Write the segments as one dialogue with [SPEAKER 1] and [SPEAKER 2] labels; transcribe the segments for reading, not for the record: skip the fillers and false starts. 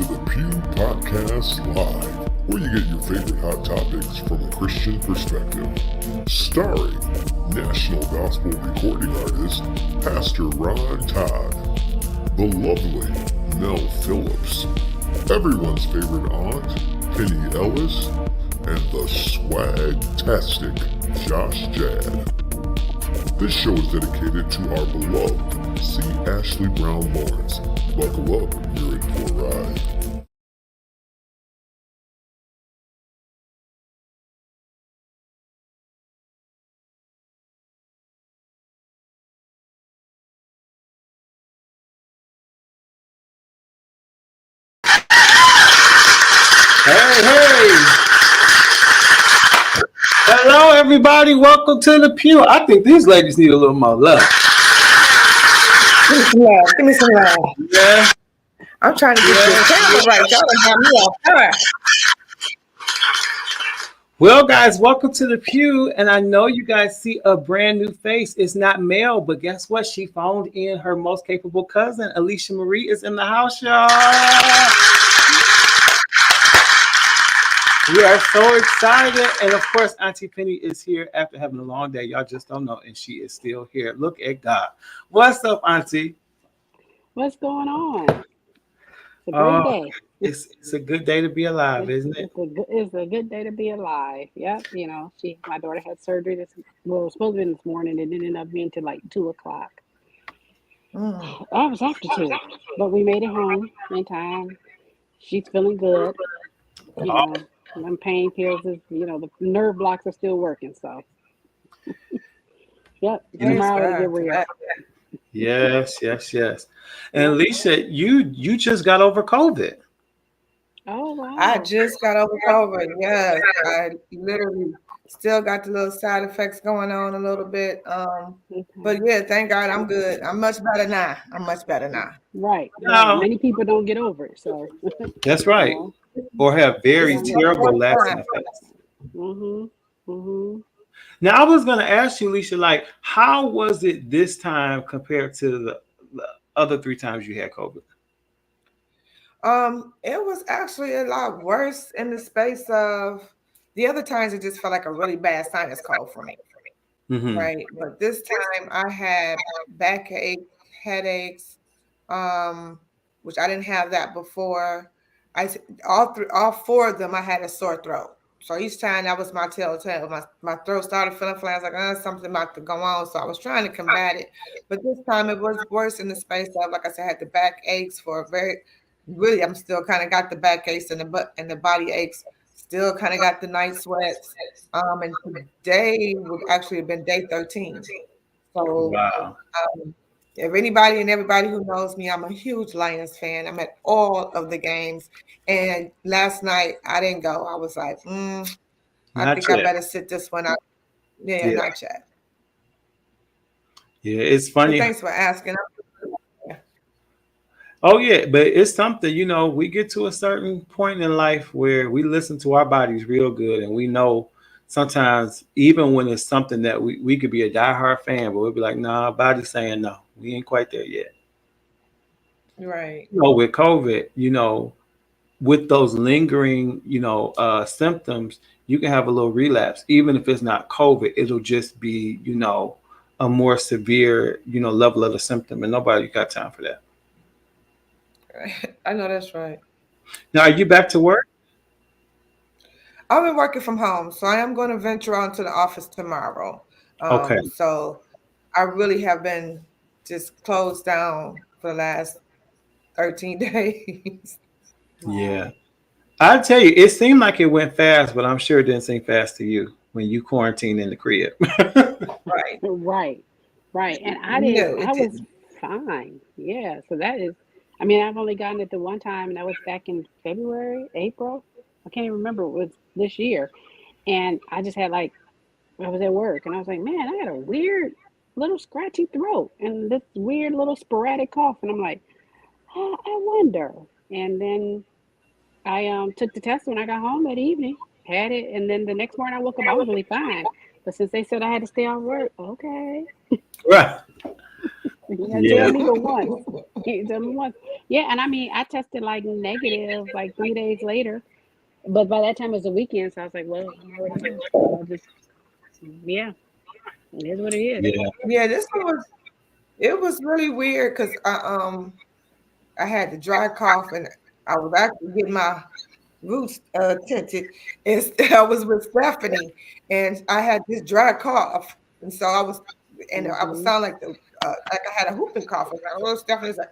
[SPEAKER 1] to the Pew Podcast Live, where you get your favorite hot topics from a Christian perspective. Starring National Gospel Recording Artist, Pastor Ron Todd, the lovely Mel Phillips, everyone's favorite aunt, Penny Ellis, and the swag-tastic Josh Jad. This show is dedicated to our beloved C. Ashley Brown Lawrence. Buckle up, you're in for a ride.
[SPEAKER 2] Hey! Hello, everybody. Welcome to the Pew. I think these ladies need a little more love.
[SPEAKER 3] Give me some love.
[SPEAKER 2] Yeah.
[SPEAKER 3] I'm trying to get this camera right. Y'all done got me off fire.
[SPEAKER 2] Well, guys, welcome to the Pew. And I know you guys see a brand new face. It's not Mel, but guess what? She phoned in her most capable cousin. Alicia Marie is in the house, y'all. We are so excited. And of course, Auntie Penny is here after having a long day. Y'all just don't know. And she is still here. Look at God. What's up, Auntie?
[SPEAKER 4] What's going on? It's a great day.
[SPEAKER 2] It's a good day to be alive, isn't it?
[SPEAKER 4] It's a good day to be alive. Yep. You know, my daughter had surgery it was supposed to be this morning. It ended up being till like 2:00. I was after 2, but we made it home in time. She's feeling good. You know, them pain pills is, the nerve blocks are still working. So, yep. Tomorrow to get real.
[SPEAKER 2] Yes. And Alicia, you just got over COVID.
[SPEAKER 4] Oh, wow.
[SPEAKER 3] I just got over COVID. Yes. I literally still got the little side effects going on a little bit. But yeah, thank God I'm good. I'm much better now.
[SPEAKER 4] Right.
[SPEAKER 2] No.
[SPEAKER 4] Many people don't get over it. So
[SPEAKER 2] That's right. Or have very terrible lasting effects. Now, I was going to ask you, Alicia, like, how was it this time compared to the other 3 times you had COVID?
[SPEAKER 3] It was actually a lot worse in the space of the other times. It just felt like a really bad sinus cold for me. Right. But this time I had backache, headaches, which I didn't have that before. All 4 of them, I had a sore throat. So each time that was my telltale. My throat started feeling flat. I was like, something about to go on. So I was trying to combat it. But this time it was worse in the space of, like I said, I had the back aches really, I'm still kind of got the back aches and the body aches. Still kind of got the night sweats. And today would actually have been day 13. So
[SPEAKER 2] wow.
[SPEAKER 3] If anybody and everybody who knows me, I'm a huge Lions fan. I'm at all of the games. And last night I didn't go. I was like, I think I better sit this one out. Yeah, not yet.
[SPEAKER 2] Yeah, it's funny.
[SPEAKER 3] But thanks for asking.
[SPEAKER 2] Oh, yeah, but it's something, we get to a certain point in life where we listen to our bodies real good. And we know sometimes, even when it's something that we could be a diehard fan, but we'll be like, nah, our body's saying no, we ain't quite there yet.
[SPEAKER 3] Right.
[SPEAKER 2] With COVID, with those lingering, symptoms, you can have a little relapse. Even if it's not COVID, it'll just be, a more severe, level of the symptom. And nobody got time for that.
[SPEAKER 3] I know that's right.
[SPEAKER 2] Now, are you back to work?
[SPEAKER 3] I've been working from home, so I am going to venture onto the office tomorrow.
[SPEAKER 2] Okay.
[SPEAKER 3] So I really have been just closed down for the last 13 days.
[SPEAKER 2] Yeah. I'll tell you, it seemed like it went fast, but I'm sure it didn't seem fast to you when you quarantined in the crib.
[SPEAKER 4] Right. And I was fine. Yeah. So that is, I've only gotten it the one time, and that was back in April. I can't even remember. It was this year. And I just had I was at work, and I was like, man, I had a weird little scratchy throat and this weird little sporadic cough. And I'm like, I wonder. And then I took the test when I got home that evening, had it. And then the next morning I woke up, I was really fine. But since they said I had to stay off work, okay.
[SPEAKER 2] Right.
[SPEAKER 4] You gotta tell me once. You tell me once. Yeah, and I mean, I tested like negative like 3 days later, but by that time it was the weekend, so I was like, well, I'm already know. So I just, yeah, it is what it is.
[SPEAKER 2] Yeah.
[SPEAKER 3] Yeah, this one was it was really weird because I had the dry cough and I was actually getting my roots tinted, and I was with Stephanie, and I had this dry cough, and so I was
[SPEAKER 4] Hmm.
[SPEAKER 3] sound like I had a whooping cough. I was like, oh, Stephanie's like,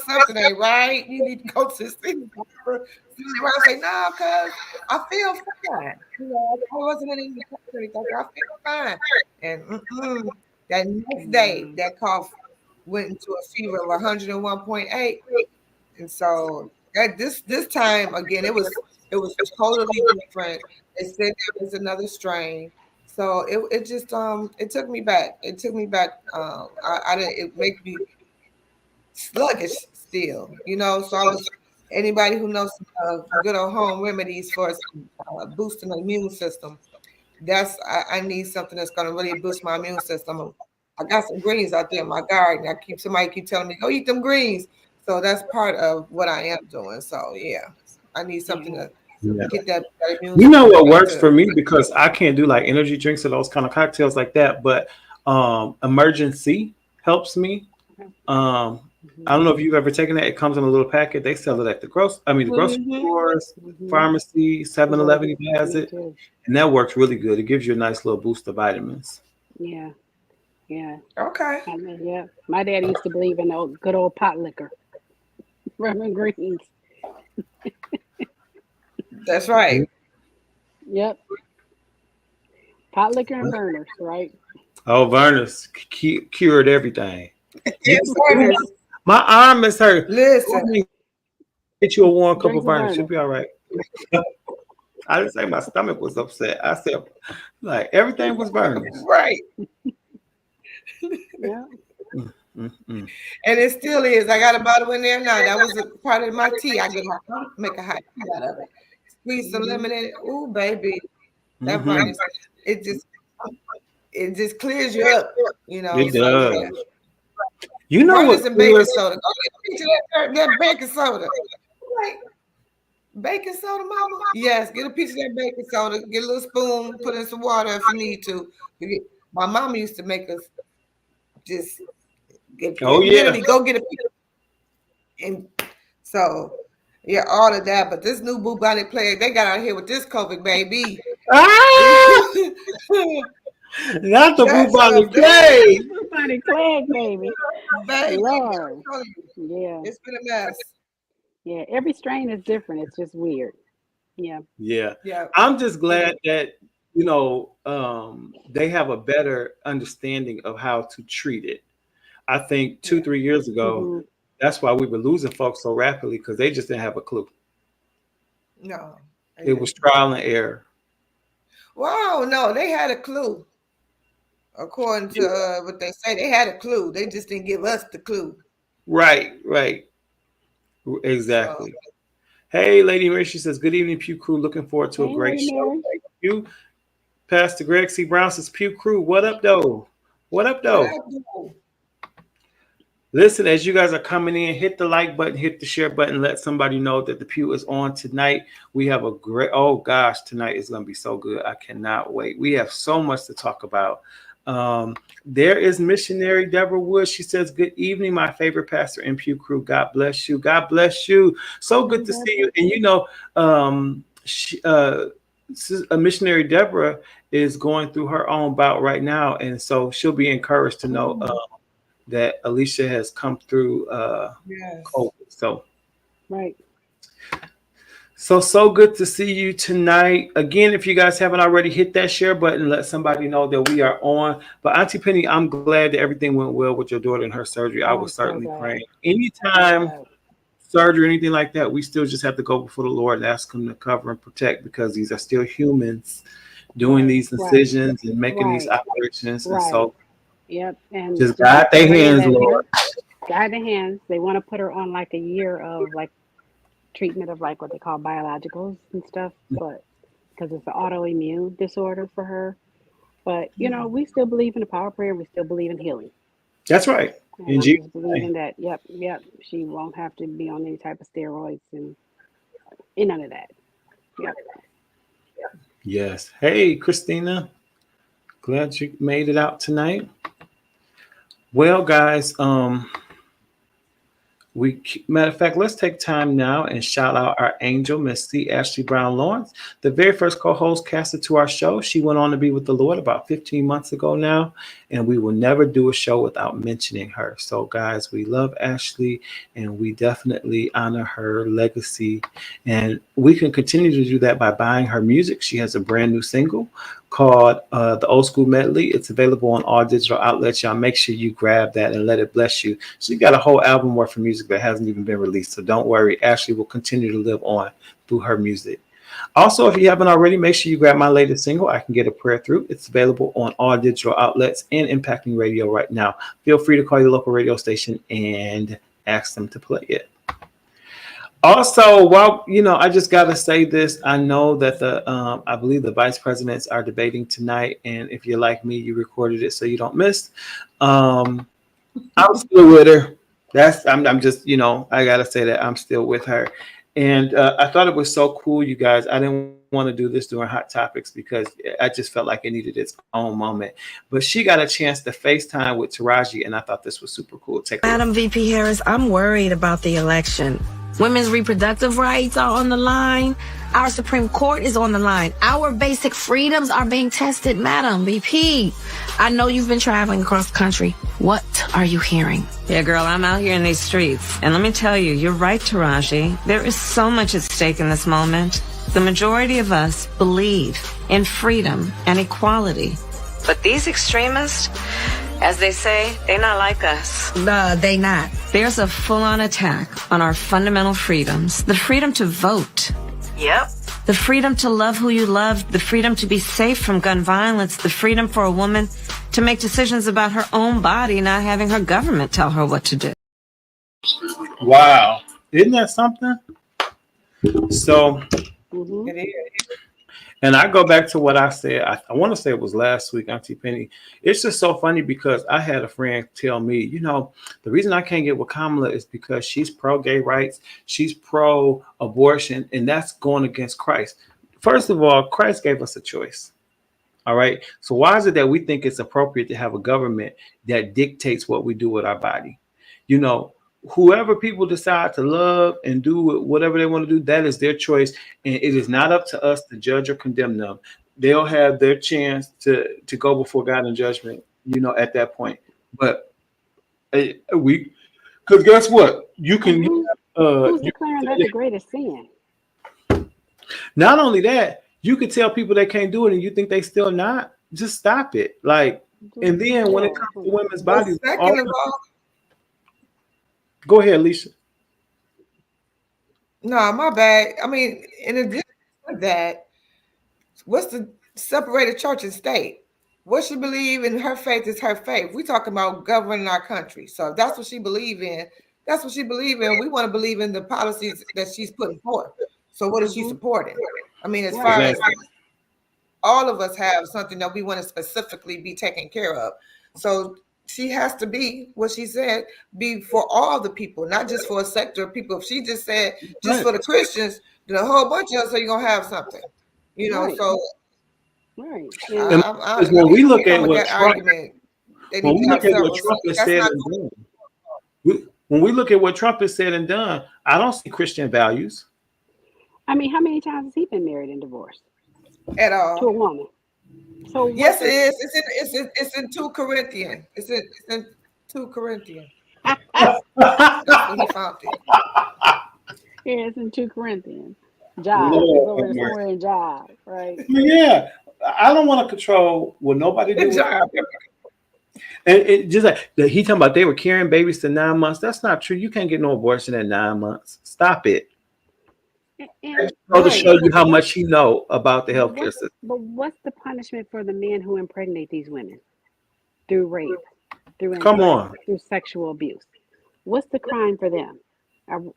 [SPEAKER 3] something ain't right. You need to go to the sleep doctor. I was like, no, cause I feel fine. You know, I wasn't in any pain or anything. I feel fine. And that next day,
[SPEAKER 4] Wow.
[SPEAKER 3] that cough went into a fever of 101.8. And so this time again, it was totally different. They said there was another strain. So it just it took me back. It took me back. I didn't it made me sluggish still, you know. So I was anybody who knows some good old home remedies for boosting the immune system. I need something that's gonna really boost my immune system. I got some greens out there in my garden. Somebody keep telling me, go eat them greens. So that's part of what I am doing. So yeah, I need something
[SPEAKER 4] Yeah.
[SPEAKER 3] to
[SPEAKER 2] Yeah.
[SPEAKER 3] get that immune
[SPEAKER 2] You know
[SPEAKER 3] system
[SPEAKER 2] what
[SPEAKER 3] back
[SPEAKER 2] works
[SPEAKER 3] to.
[SPEAKER 2] for me because I can't do like energy drinks or those kind of cocktails like that, but emergency helps me.
[SPEAKER 4] Okay.
[SPEAKER 2] Um, I
[SPEAKER 4] Hmm.
[SPEAKER 2] don't know if you've ever taken that. It comes in a little packet. They sell it at the grocery
[SPEAKER 3] Mm-hmm.
[SPEAKER 2] stores,
[SPEAKER 4] Hmm.
[SPEAKER 2] pharmacy, 7-Eleven even has
[SPEAKER 4] Me
[SPEAKER 2] it.
[SPEAKER 4] too.
[SPEAKER 2] And that works really good. It gives you a nice little boost of vitamins.
[SPEAKER 4] Yeah. Yeah.
[SPEAKER 3] Okay,
[SPEAKER 4] I mean, yeah. My dad used to believe in the good old pot liquor, Reverend Greens.
[SPEAKER 3] that's right.
[SPEAKER 4] Yep. Pot liquor and burners, right?
[SPEAKER 2] Oh, Vernus cured everything.
[SPEAKER 3] Yes,
[SPEAKER 2] Yes, ooh,
[SPEAKER 3] Ernest.
[SPEAKER 2] my arm is hurt. Go
[SPEAKER 3] Listen,
[SPEAKER 2] ahead and get you a warm cup
[SPEAKER 4] Drink
[SPEAKER 2] of
[SPEAKER 4] some
[SPEAKER 2] Vernus. You'll
[SPEAKER 4] burners.
[SPEAKER 2] be all right. I didn't say my stomach was upset. I said like everything was Vernus.
[SPEAKER 3] right.
[SPEAKER 4] Yeah.
[SPEAKER 2] Mm, mm, mm.
[SPEAKER 3] And it still is. I got a bottle in there now. That was a part of my tea. I get make a hot tea out of it. Squeeze some
[SPEAKER 4] Hmm.
[SPEAKER 3] lemon in it. Ooh, baby, that
[SPEAKER 2] Mhm.
[SPEAKER 3] virus. It just it just clears you up, you know.
[SPEAKER 2] It
[SPEAKER 3] So
[SPEAKER 2] does.
[SPEAKER 3] yeah,
[SPEAKER 2] You know
[SPEAKER 3] Vernors
[SPEAKER 2] what
[SPEAKER 3] and baking
[SPEAKER 2] cures?
[SPEAKER 3] soda. Go get a piece of that baking soda. Like baking soda, mama? Yes, get a piece of that baking soda. Get a little spoon. Put in some water if you need to. My mama used to make us just
[SPEAKER 2] Oh yeah.
[SPEAKER 3] literally go get a piece. And so, yeah, all of that. But this new bubonic plague they got out here with this COVID, baby.
[SPEAKER 2] Ah, not the
[SPEAKER 3] That
[SPEAKER 2] bubonic
[SPEAKER 3] stuff there,
[SPEAKER 2] plague.
[SPEAKER 4] Somebody flag, baby.
[SPEAKER 3] baby.
[SPEAKER 4] Lord.
[SPEAKER 3] I'm telling you,
[SPEAKER 4] Yeah.
[SPEAKER 3] it's been a mess.
[SPEAKER 4] Yeah. Every strain is different. It's just weird. Yeah.
[SPEAKER 2] Yeah,
[SPEAKER 3] Yeah.
[SPEAKER 2] I'm just
[SPEAKER 3] It
[SPEAKER 2] glad
[SPEAKER 3] is.
[SPEAKER 2] that they have a better understanding of how to treat it. I think two,
[SPEAKER 3] Yeah.
[SPEAKER 2] 3 years ago,
[SPEAKER 4] Hmm.
[SPEAKER 2] that's why we were losing folks so rapidly because they just didn't have a clue.
[SPEAKER 3] No, they
[SPEAKER 2] It was
[SPEAKER 3] didn't.
[SPEAKER 2] trial and error.
[SPEAKER 3] Wow, no, they had a clue. According to what they say, they had a clue. They just didn't give us the clue.
[SPEAKER 2] Right, right,
[SPEAKER 3] So
[SPEAKER 2] exactly. Hey, Lady Mary, she says, "Good evening, Pew Crew. Looking forward to a
[SPEAKER 4] Hey,
[SPEAKER 2] great
[SPEAKER 4] Lady
[SPEAKER 2] show.
[SPEAKER 4] Mary.
[SPEAKER 2] Thank you." Pastor Greg C. Brown says, "Pew Crew, what up, though? What up,
[SPEAKER 3] what
[SPEAKER 2] though?"
[SPEAKER 3] I do?
[SPEAKER 2] Listen, as you guys are coming in, hit the like button, hit the share button, let somebody know that the Pew is on tonight. We have a great, oh gosh, tonight is going to be so good. I cannot wait. We have so much to talk about. There is missionary Deborah Wood. She says, "Good evening, my favorite pastor and Pew Crew. God bless you. God bless you. So
[SPEAKER 4] Hey,
[SPEAKER 2] good to see
[SPEAKER 4] Deborah.
[SPEAKER 2] you." And a missionary Deborah is going through her own bout right now. And so she'll be encouraged to know
[SPEAKER 4] Oh,
[SPEAKER 2] that Alicia has come through
[SPEAKER 3] Yes.
[SPEAKER 2] COVID.
[SPEAKER 4] right.
[SPEAKER 2] So good to see you tonight. Again, if you guys haven't already, hit that share button, let somebody know that we are on. But Auntie Penny, I'm glad that everything went well with your daughter and her surgery. I
[SPEAKER 4] I'm
[SPEAKER 2] was
[SPEAKER 4] so
[SPEAKER 2] certainly
[SPEAKER 4] glad.
[SPEAKER 2] praying. Anytime
[SPEAKER 4] Yeah.
[SPEAKER 2] surgery or anything like that, we still just have to go before the Lord and ask him to cover and protect because these are still humans doing
[SPEAKER 4] Right.
[SPEAKER 2] these
[SPEAKER 4] Right.
[SPEAKER 2] incisions and making these
[SPEAKER 4] Right.
[SPEAKER 2] operations. And
[SPEAKER 4] Right.
[SPEAKER 2] so
[SPEAKER 4] Yep. And
[SPEAKER 2] just
[SPEAKER 4] just
[SPEAKER 2] guide
[SPEAKER 4] like the
[SPEAKER 2] their
[SPEAKER 4] lady
[SPEAKER 2] hands,
[SPEAKER 4] that
[SPEAKER 2] Lord.
[SPEAKER 4] guide the hands, they want to put her on like a year of like treatment of like what they call biologicals and stuff, but because it's an autoimmune disorder for her. But you know, we still believe in the power of prayer. We still believe in healing.
[SPEAKER 2] That's right.
[SPEAKER 4] And
[SPEAKER 2] In
[SPEAKER 4] I'm
[SPEAKER 2] Jesus'
[SPEAKER 4] just believing that, yep, she won't have to be on any type of steroids and none of that. Yep.
[SPEAKER 2] Yes. Hey, Christina. Glad you made it out tonight. Well, guys, matter of fact, let's take time now and shout out our angel, Miss C. Ashley Brown Lawrence, the very first co-host casted to our show. She went on to be with the Lord about 15 months ago now, and we will never do a show without mentioning her. So, guys, we love Ashley, and we definitely honor her legacy, and we can continue to do that by buying her music. She has a brand new single called The Old School Medley. It's available on all digital outlets. Y'all make sure you grab that and let it bless you. She got a whole album worth of music that hasn't even been released. So don't worry. Ashley will continue to live on through her music. Also, if you haven't already, make sure you grab my latest single, I Can Get a Prayer Through. It's available on all digital outlets and impacting radio right now. Feel free to call your local radio station and ask them to play it. Also, while I just got to say this. I know that I believe the vice presidents are debating tonight, and if you're like me, you recorded it so you don't miss. I'm still with her. I'm just I gotta say that I'm still with her, and I thought it was so cool, you guys. I didn't want to do this during Hot Topics because I just felt like it needed its own moment. But she got a chance to FaceTime with Taraji, and I thought this was super cool.
[SPEAKER 5] Madam VP Harris, I'm worried about the election. Women's reproductive rights are on the line. Our Supreme Court is on the line. Our basic freedoms are being tested, Madam VP. I know you've been traveling across the country. What are you hearing?
[SPEAKER 6] Yeah, girl, I'm out here in these streets. And let me tell you, you're right, Taraji. There is so much at stake in this moment. The majority of us believe in freedom and equality. But these extremists, as they say, they're not like us.
[SPEAKER 5] They not.
[SPEAKER 6] There's a full-on attack on our fundamental freedoms. The freedom to vote.
[SPEAKER 5] Yep.
[SPEAKER 6] The freedom to love who you love. The freedom to be safe from gun violence. The freedom for a woman to make decisions about her own body, not having her government tell her what to do.
[SPEAKER 2] Wow. Isn't that something? So,
[SPEAKER 3] It is.
[SPEAKER 2] and I go back to what I said. I want to say it was last week, Auntie Penny. It's just so funny because I had a friend tell me, the reason I can't get with Kamala is because she's pro-gay rights, she's pro-abortion, and that's going against Christ. First of all, Christ gave us a choice. All right. So why is it that we think it's appropriate to have a government that dictates what we do with our body? Whoever people decide to love and do whatever they want to do, that is their choice. And it is not up to us to judge or condemn them. They'll have their chance to go before God in judgment, at that point. But because guess what? You can.
[SPEAKER 4] Who's declaring that the greatest sin?
[SPEAKER 2] Not only that, you could tell people they can't do it and you think they still not. Just stop it. And then when it comes to women's bodies, go ahead, Alicia.
[SPEAKER 3] No, my bad. I mean, in addition to that, what's the separated church and state? What she believe in, her faith is her faith. We talking about governing our country. So if that's what she believe in, that's what she believe in. We want to believe in the policies that she's putting forth. So what is she supporting? I mean, as far as all of us have something that we want to specifically be taken care of. So she has to be, what she said, be for all the people, not just for a sector of people. If she just said just for the Christians, then a whole bunch of us are going to have something, so.
[SPEAKER 4] Right.
[SPEAKER 2] When we look at what Trump has said and done, when we look at what Trump has said and done, I don't see Christian values.
[SPEAKER 4] I mean, how many times has he been married and divorced?
[SPEAKER 3] At all.
[SPEAKER 4] To a woman. So
[SPEAKER 3] yes, it is. It's in 2 Corinthians. It's in 2 Corinthians. That's when he found it.
[SPEAKER 4] Yeah, it's in 2 Corinthians. Job. It's somewhere in job, right?
[SPEAKER 2] Yeah. I don't want to control what nobody do. And it just like he talking about they were carrying babies to 9 months. That's not true. You can't get no abortion at 9 months. Stop it. To show you how much he know about the healthcare system.
[SPEAKER 4] But what's the punishment for the men who impregnate these women through rape, through sexual abuse? What's the crime for them? Are we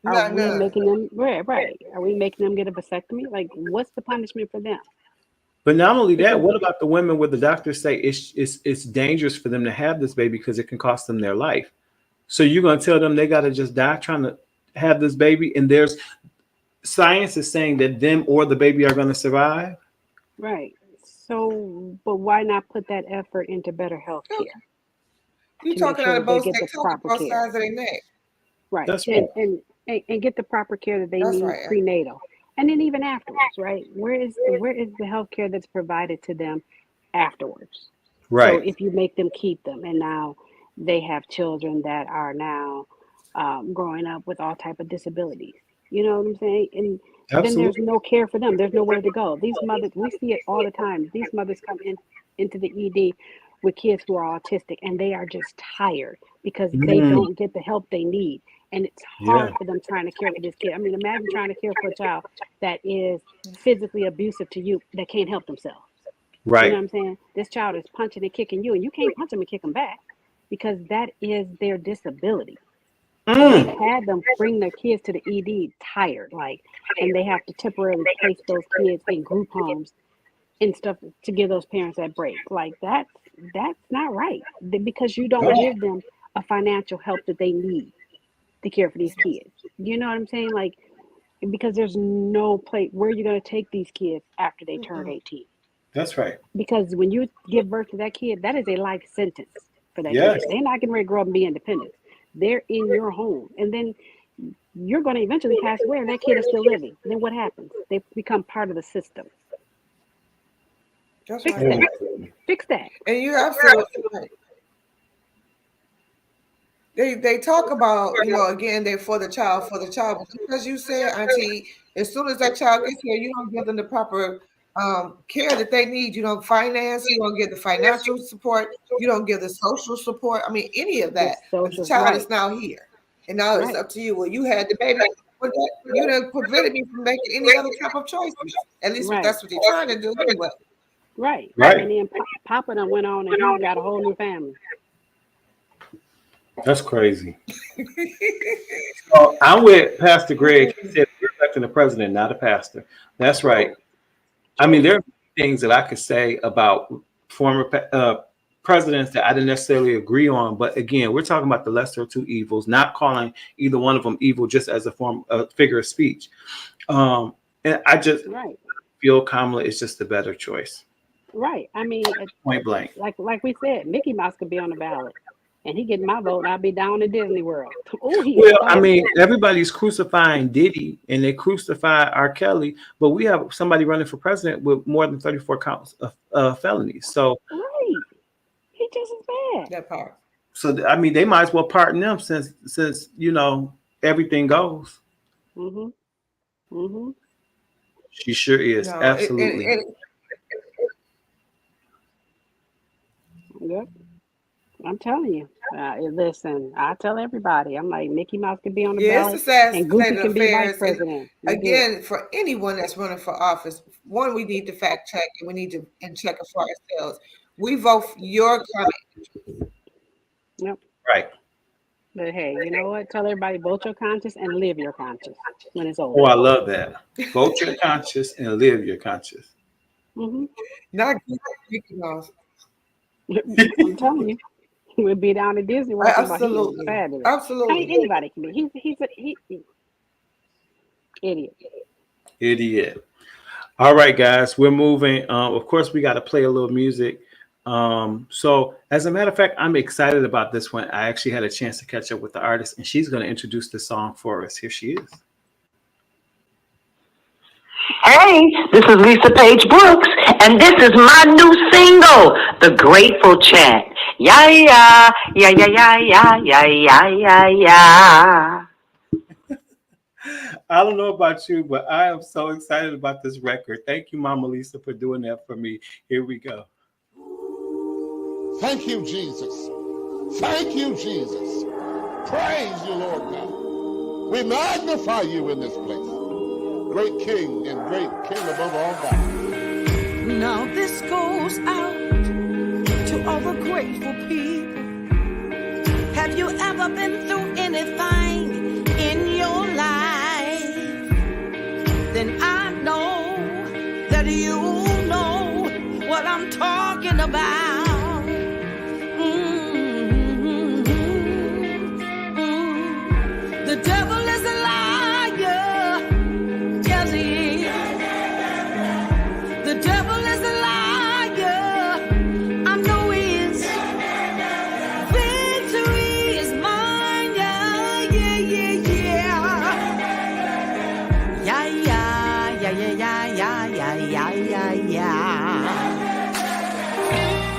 [SPEAKER 4] making them right? Are we making them get a vasectomy? What's the punishment for them?
[SPEAKER 2] But not only that, what about the women where the doctors say it's dangerous for them to have this baby because it can cost them their life? So you're going to tell them they got to just die trying to have this baby, and there's science is saying that them or the baby are going to survive.
[SPEAKER 4] Right. So, but why not put that effort into better health care?
[SPEAKER 3] You're talking out of both sides of their neck.
[SPEAKER 4] Right.
[SPEAKER 2] That's right.
[SPEAKER 4] And get the proper care that they need prenatal. And then even afterwards, right? Where is the health care that's provided to them afterwards?
[SPEAKER 2] Right.
[SPEAKER 4] So if you make them keep them, and now they have children that are now growing up with all type of disabilities. You know what I'm saying? And then there's no care for them. There's nowhere to go. These mothers, we see it all the time. These mothers come into the ED with kids who are autistic, and they are just tired because they don't get the help they need. And it's hard for them trying to care for this kid. I mean, imagine trying to care for a child that is physically abusive to you, that can't help themselves.
[SPEAKER 2] Right.
[SPEAKER 4] You know what I'm saying? This child is punching and kicking you, and you can't punch them and kick them back because that is their disability. They've had them bring their kids to the ED tired, and they have to temporarily place those kids in group homes and stuff to give those parents that break. That's not right, because you don't give them a financial help that they need to care for these kids. You know what I'm saying? Because there's no place where you're going to take these kids after they turn 18.
[SPEAKER 2] That's right.
[SPEAKER 4] Because when you give birth to that kid, that is a life sentence for that kid. They're not getting ready to grow up and be independent. They're in your home. And then you're going to eventually pass away and that kid is still living. Then what happens? They become part of the system.
[SPEAKER 3] That's
[SPEAKER 4] Fix
[SPEAKER 3] right.
[SPEAKER 4] that. Fix that.
[SPEAKER 3] And you're absolutely right. They talk about, again, they're for the child. But because you said, Auntie, as soon as that child gets here, you don't give them the proper care that they need. You don't finance, you don't give the financial support, you don't give the social support. I mean, any of that. The child is now here. And now it's up to you. Well, you had the baby. You done prevented me from making any other type of choices. At least that's what you're trying to do anyway.
[SPEAKER 4] Right. And then Papa done went on and he got a whole new family.
[SPEAKER 2] That's crazy. So I'm with Pastor Greg. He said we're electing the president, not a pastor. That's right. I mean, there are things that I could say about former presidents that I didn't necessarily agree on. But again, we're talking about the lesser of two evils, not calling either one of them evil just as a figure of speech. And I just feel Kamala is just the better choice.
[SPEAKER 4] Right. I mean,
[SPEAKER 2] point blank.
[SPEAKER 4] Like we said, Mickey Mouse could be on the ballot. And he getting my vote, I'll be down in Disney World.
[SPEAKER 2] I mean, everybody's crucifying Diddy and they crucify R. Kelly, but we have somebody running for president with more than 34 counts of felonies. So
[SPEAKER 4] he just as bad.
[SPEAKER 3] That part.
[SPEAKER 2] So I mean, they might as well pardon them since everything goes. She sure is. Absolutely.
[SPEAKER 4] Yep. I'm telling you. Listen, I tell everybody. I'm like, Mickey Mouse can be on the ballot, and Goofy can be vice president.
[SPEAKER 3] Again, for anyone that's running for office, one, we need to fact check, and we need to check it for ourselves. We vote for your comment.
[SPEAKER 4] Yep.
[SPEAKER 2] Right.
[SPEAKER 4] But hey, you know what? Tell everybody, vote your conscience and live your conscience when it's over.
[SPEAKER 2] Oh, I love that. Vote your conscience and live your conscience.
[SPEAKER 3] Not Mickey Mouse.
[SPEAKER 4] I'm telling you. We'll be down at Disney World.
[SPEAKER 3] Absolutely.
[SPEAKER 4] Fabulous.
[SPEAKER 3] Absolutely.
[SPEAKER 4] I mean, anybody can be. He's
[SPEAKER 2] Idiot. All right, guys, we're moving. Of course, we got to play a little music. So as a matter of fact, I'm excited about this one. I actually had a chance to catch up with the artist, and she's going to introduce the song for us. Here she is.
[SPEAKER 7] Hey, this is Lisa Page Brooks, and this is my new single, The Grateful Chant. Yeah, yeah, yeah, yeah, yeah, yeah, yeah, yeah, yeah, yeah.
[SPEAKER 2] I don't know about you, but I am so excited about this record. Thank you, Mama Lisa, for doing that for me. Here we go.
[SPEAKER 8] Thank you, Jesus. Thank you, Jesus. Praise you, Lord God. We magnify you in this place. Great King and great King above all gods.
[SPEAKER 5] Now this goes out to all the grateful people. Have you ever been through anything in your life? Then I know that you know what I'm talking about. yeah, yeah, yeah, yeah, yeah, yeah.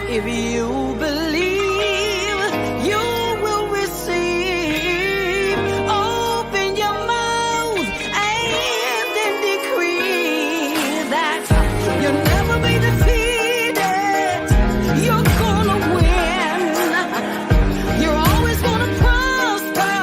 [SPEAKER 5] If you believe, you will receive. Open your mouth and then decree that you'll never be defeated. You're gonna win. You're always gonna prosper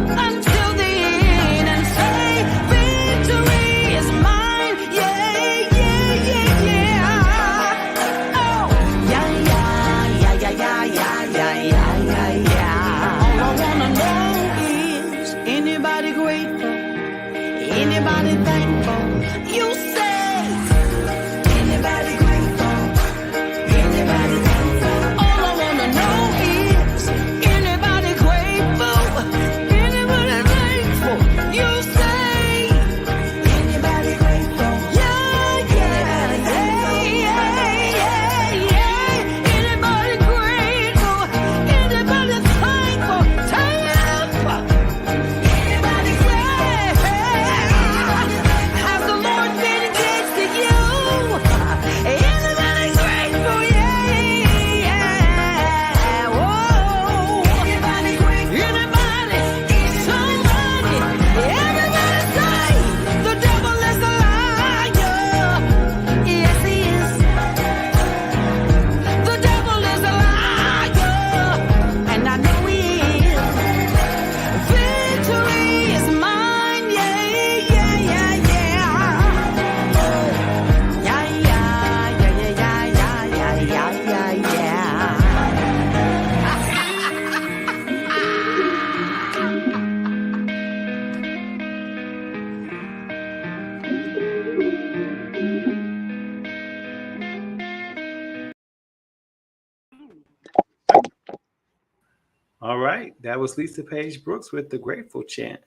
[SPEAKER 5] until the end and say, victory is mine. Yeah, yeah, yeah, yeah. Oh, yeah, yeah, yeah, yeah, yeah, yeah, yeah, yeah, yeah. All I wanna know is anybody grateful? Anybody thankful? You say, anybody grateful? Anybody thankful? All I wanna know is anybody grateful? Anybody thankful? You say, anybody grateful? Yeah, yeah, yeah, yeah, yeah, yeah. Anybody grateful? Anybody thankful? Thankful. Anybody grateful? Has the Lord been good to you? Anybody grateful? Yeah, yeah. Whoa. Anybody grateful? Anybody? Somebody? Everybody say, the devil is a liar. Yes, he is. The devil is a liar, and I know he is. Victory is mine, yeah, yeah, yeah, yeah. Yeah, yeah, yeah, yeah, yeah, yeah, yeah, yeah,
[SPEAKER 2] All right, that was Lisa Page Brooks with the Grateful Chant.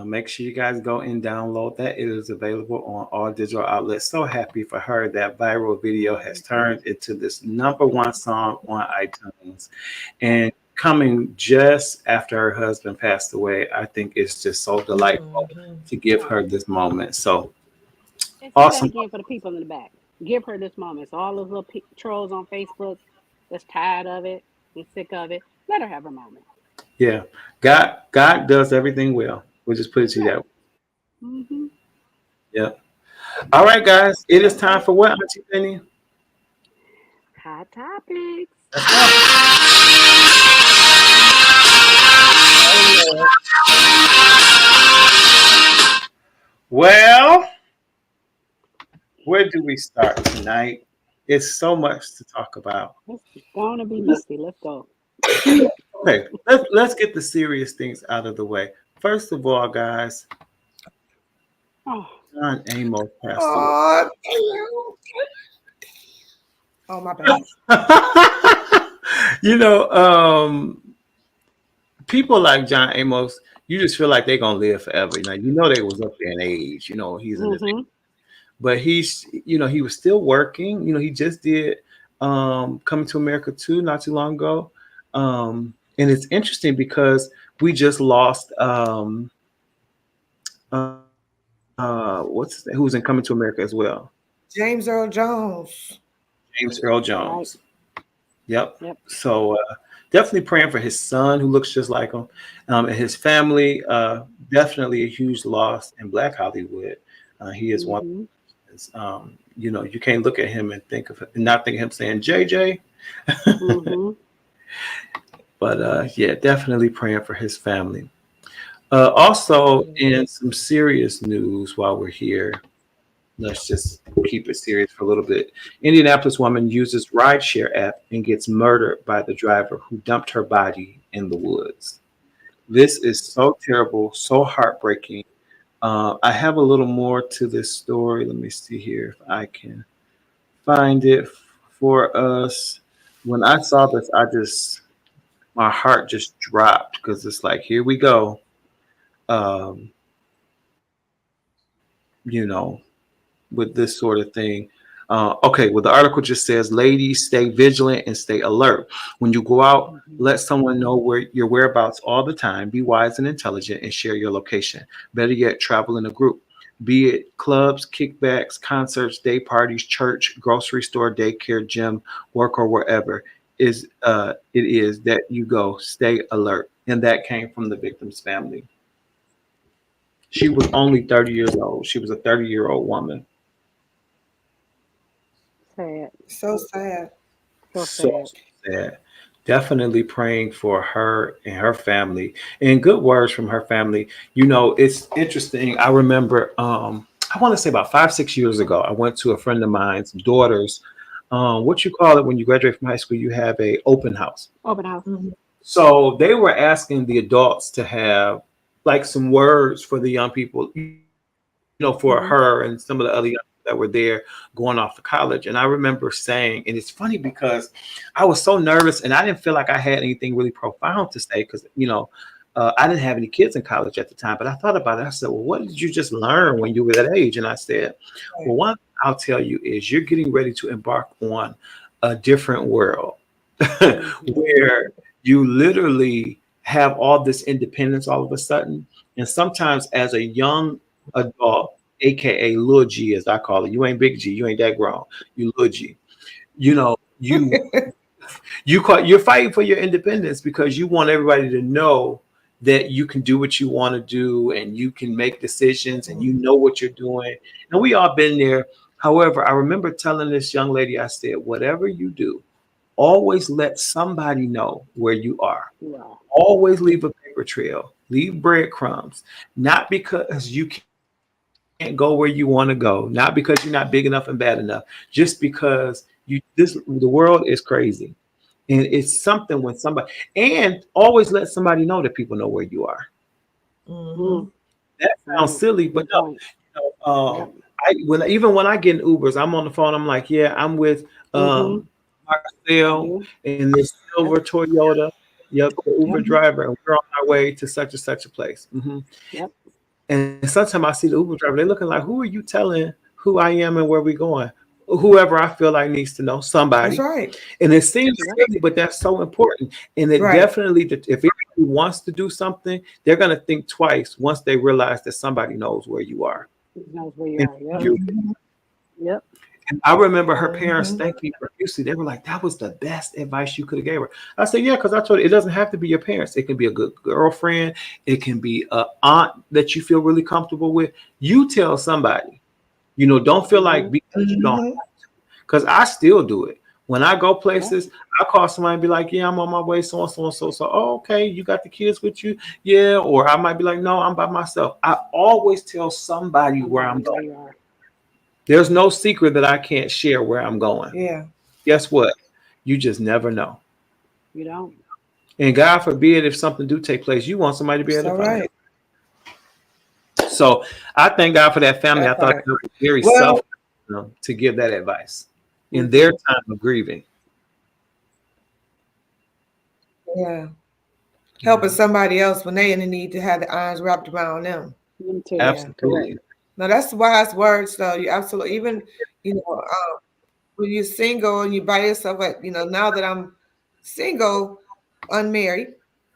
[SPEAKER 2] Make sure you guys go and download that. It is available on all digital outlets. So happy for her. That viral video has turned into this #1 song on iTunes. And coming just after her husband passed away, I think it's just so delightful to give her this moment. So
[SPEAKER 4] And say that
[SPEAKER 2] awesome.
[SPEAKER 4] again for the people in the back. Give her this moment. So all those little trolls on Facebook that's tired of it and sick of it, let her have her moment.
[SPEAKER 2] Yeah. God does everything well. We'll just put it to you that way.
[SPEAKER 4] Mm-hmm.
[SPEAKER 2] Yeah. All right, guys. It is time for what, Auntie Penny?
[SPEAKER 4] Hot topics.
[SPEAKER 2] Well, where do we start tonight? It's so much to talk about.
[SPEAKER 4] It's going to be messy. Let's go.
[SPEAKER 2] Okay, let's get the serious things out of the way. First of all, guys,
[SPEAKER 4] Oh,
[SPEAKER 2] John Amos passed
[SPEAKER 3] Oh, damn. Oh, my bad.
[SPEAKER 2] away. People like John Amos, you just feel like they're gonna live forever. You know they was up there in age. He's in his
[SPEAKER 4] mm-hmm.
[SPEAKER 2] but he's he was still working. He just did Coming to America 2 not too long ago. And it's interesting because we just lost what's his name? Who's in Coming to America as well?
[SPEAKER 3] James Earl Jones.
[SPEAKER 2] James Earl Jones.
[SPEAKER 4] Right.
[SPEAKER 2] Yep. So definitely praying for his son who looks just like him, and his family. Definitely a huge loss in Black Hollywood. He is one. You can't look at him and not think of him saying JJ.
[SPEAKER 4] Mm-hmm.
[SPEAKER 2] But yeah, definitely praying for his family. Also, in some serious news while we're here, let's just keep it serious for a little bit. Indianapolis woman uses rideshare app and gets murdered by the driver who dumped her body in the woods. This is so terrible, so heartbreaking. I have a little more to this story. Let me see here if I can find it for us. When I saw this, my heart just dropped because it's like, here we go. With this sort of thing. Okay, well, the article just says, ladies, stay vigilant and stay alert. When you go out, let someone know where your whereabouts all the time. Be wise and intelligent and share your location. Better yet, travel in a group. be it clubs, kickbacks, concerts, day parties, church, grocery store, daycare, gym, work, or wherever it is that you go, stay alert. And that came from the victim's family. She was only 30 years old. She was a 30-year-old woman.
[SPEAKER 4] Sad.
[SPEAKER 3] So sad.
[SPEAKER 4] So
[SPEAKER 2] So
[SPEAKER 4] sad.
[SPEAKER 2] sad. Definitely praying for her and her family, and good words from her family. You know, it's interesting. I remember, I want to say about 5, 6 years ago, I went to a friend of mine's daughter's, what you call it when you graduate from high school, you have a open house.
[SPEAKER 4] Open house.
[SPEAKER 3] Mm-hmm.
[SPEAKER 2] So they were asking the adults to have like some words for the young people, for her and some of the other young people that were there going off to college. And I remember saying, and it's funny because I was so nervous and I didn't feel like I had anything really profound to say because, I didn't have any kids in college at the time, but I thought about it. I said, well, what did you just learn when you were that age? And I said, well, one thing I'll tell you is you're getting ready to embark on a different world where you literally have all this independence all of a sudden. And sometimes as a young adult, aka little G, as I call it, you ain't big G, you ain't that grown, you little G. You're fighting for your independence because you want everybody to know that you can do what you want to do and you can make decisions and you know what you're doing. And we all been there. However, I remember telling this young lady, I said, whatever you do, always let somebody know where you are.
[SPEAKER 4] Wow.
[SPEAKER 2] Always leave a paper trail, leave breadcrumbs, not because you can't go where you want to go, not because you're not big enough and bad enough, just because the world is crazy. And it's something when somebody, and always let somebody know that people know where you are.
[SPEAKER 3] Mm-hmm.
[SPEAKER 2] That sounds silly, but no. Even when I get in Ubers, I'm on the phone. I'm like, yeah, I'm with Marcel in this silver Toyota. Yep, the Uber driver, and we're on our way to such and such a place.
[SPEAKER 4] Yep.
[SPEAKER 2] And sometimes I see the Uber driver, they're looking like, who are you telling who I am and where we're going? Whoever I feel like needs to know, somebody.
[SPEAKER 3] That's right.
[SPEAKER 2] And it seems silly, but that's so important. And it definitely, if anybody wants to do something, they're going to think twice once they realize that somebody knows where you are.
[SPEAKER 4] Knows where you are. Yep.
[SPEAKER 2] And I remember her parents thanking me profusely. They were like, that was the best advice you could have gave her. I said, yeah, because I told you, it doesn't have to be your parents. It can be a good girlfriend. It can be an aunt that you feel really comfortable with. You tell somebody, don't feel like because you don't, because I still do it. When I go places, I call somebody and be like, yeah, I'm on my way, so and so and so. So, oh, okay, you got the kids with you? Yeah. Or I might be like, no, I'm by myself. I always tell somebody where I'm going. There's no secret that I can't share where I'm going.
[SPEAKER 3] Yeah.
[SPEAKER 2] Guess what? You just never know.
[SPEAKER 4] You don't.
[SPEAKER 2] And God forbid if something do take place, you want somebody to be able to find it. So I thank God for that family. I thought it was very selfless to give that advice in their time of grieving.
[SPEAKER 3] Yeah. Helping somebody else when they in the need to have the arms wrapped around them.
[SPEAKER 2] Absolutely.
[SPEAKER 3] Yeah. No, that's wise words, though. You absolutely, even, when you're single and you by yourself, now that I'm single, unmarried,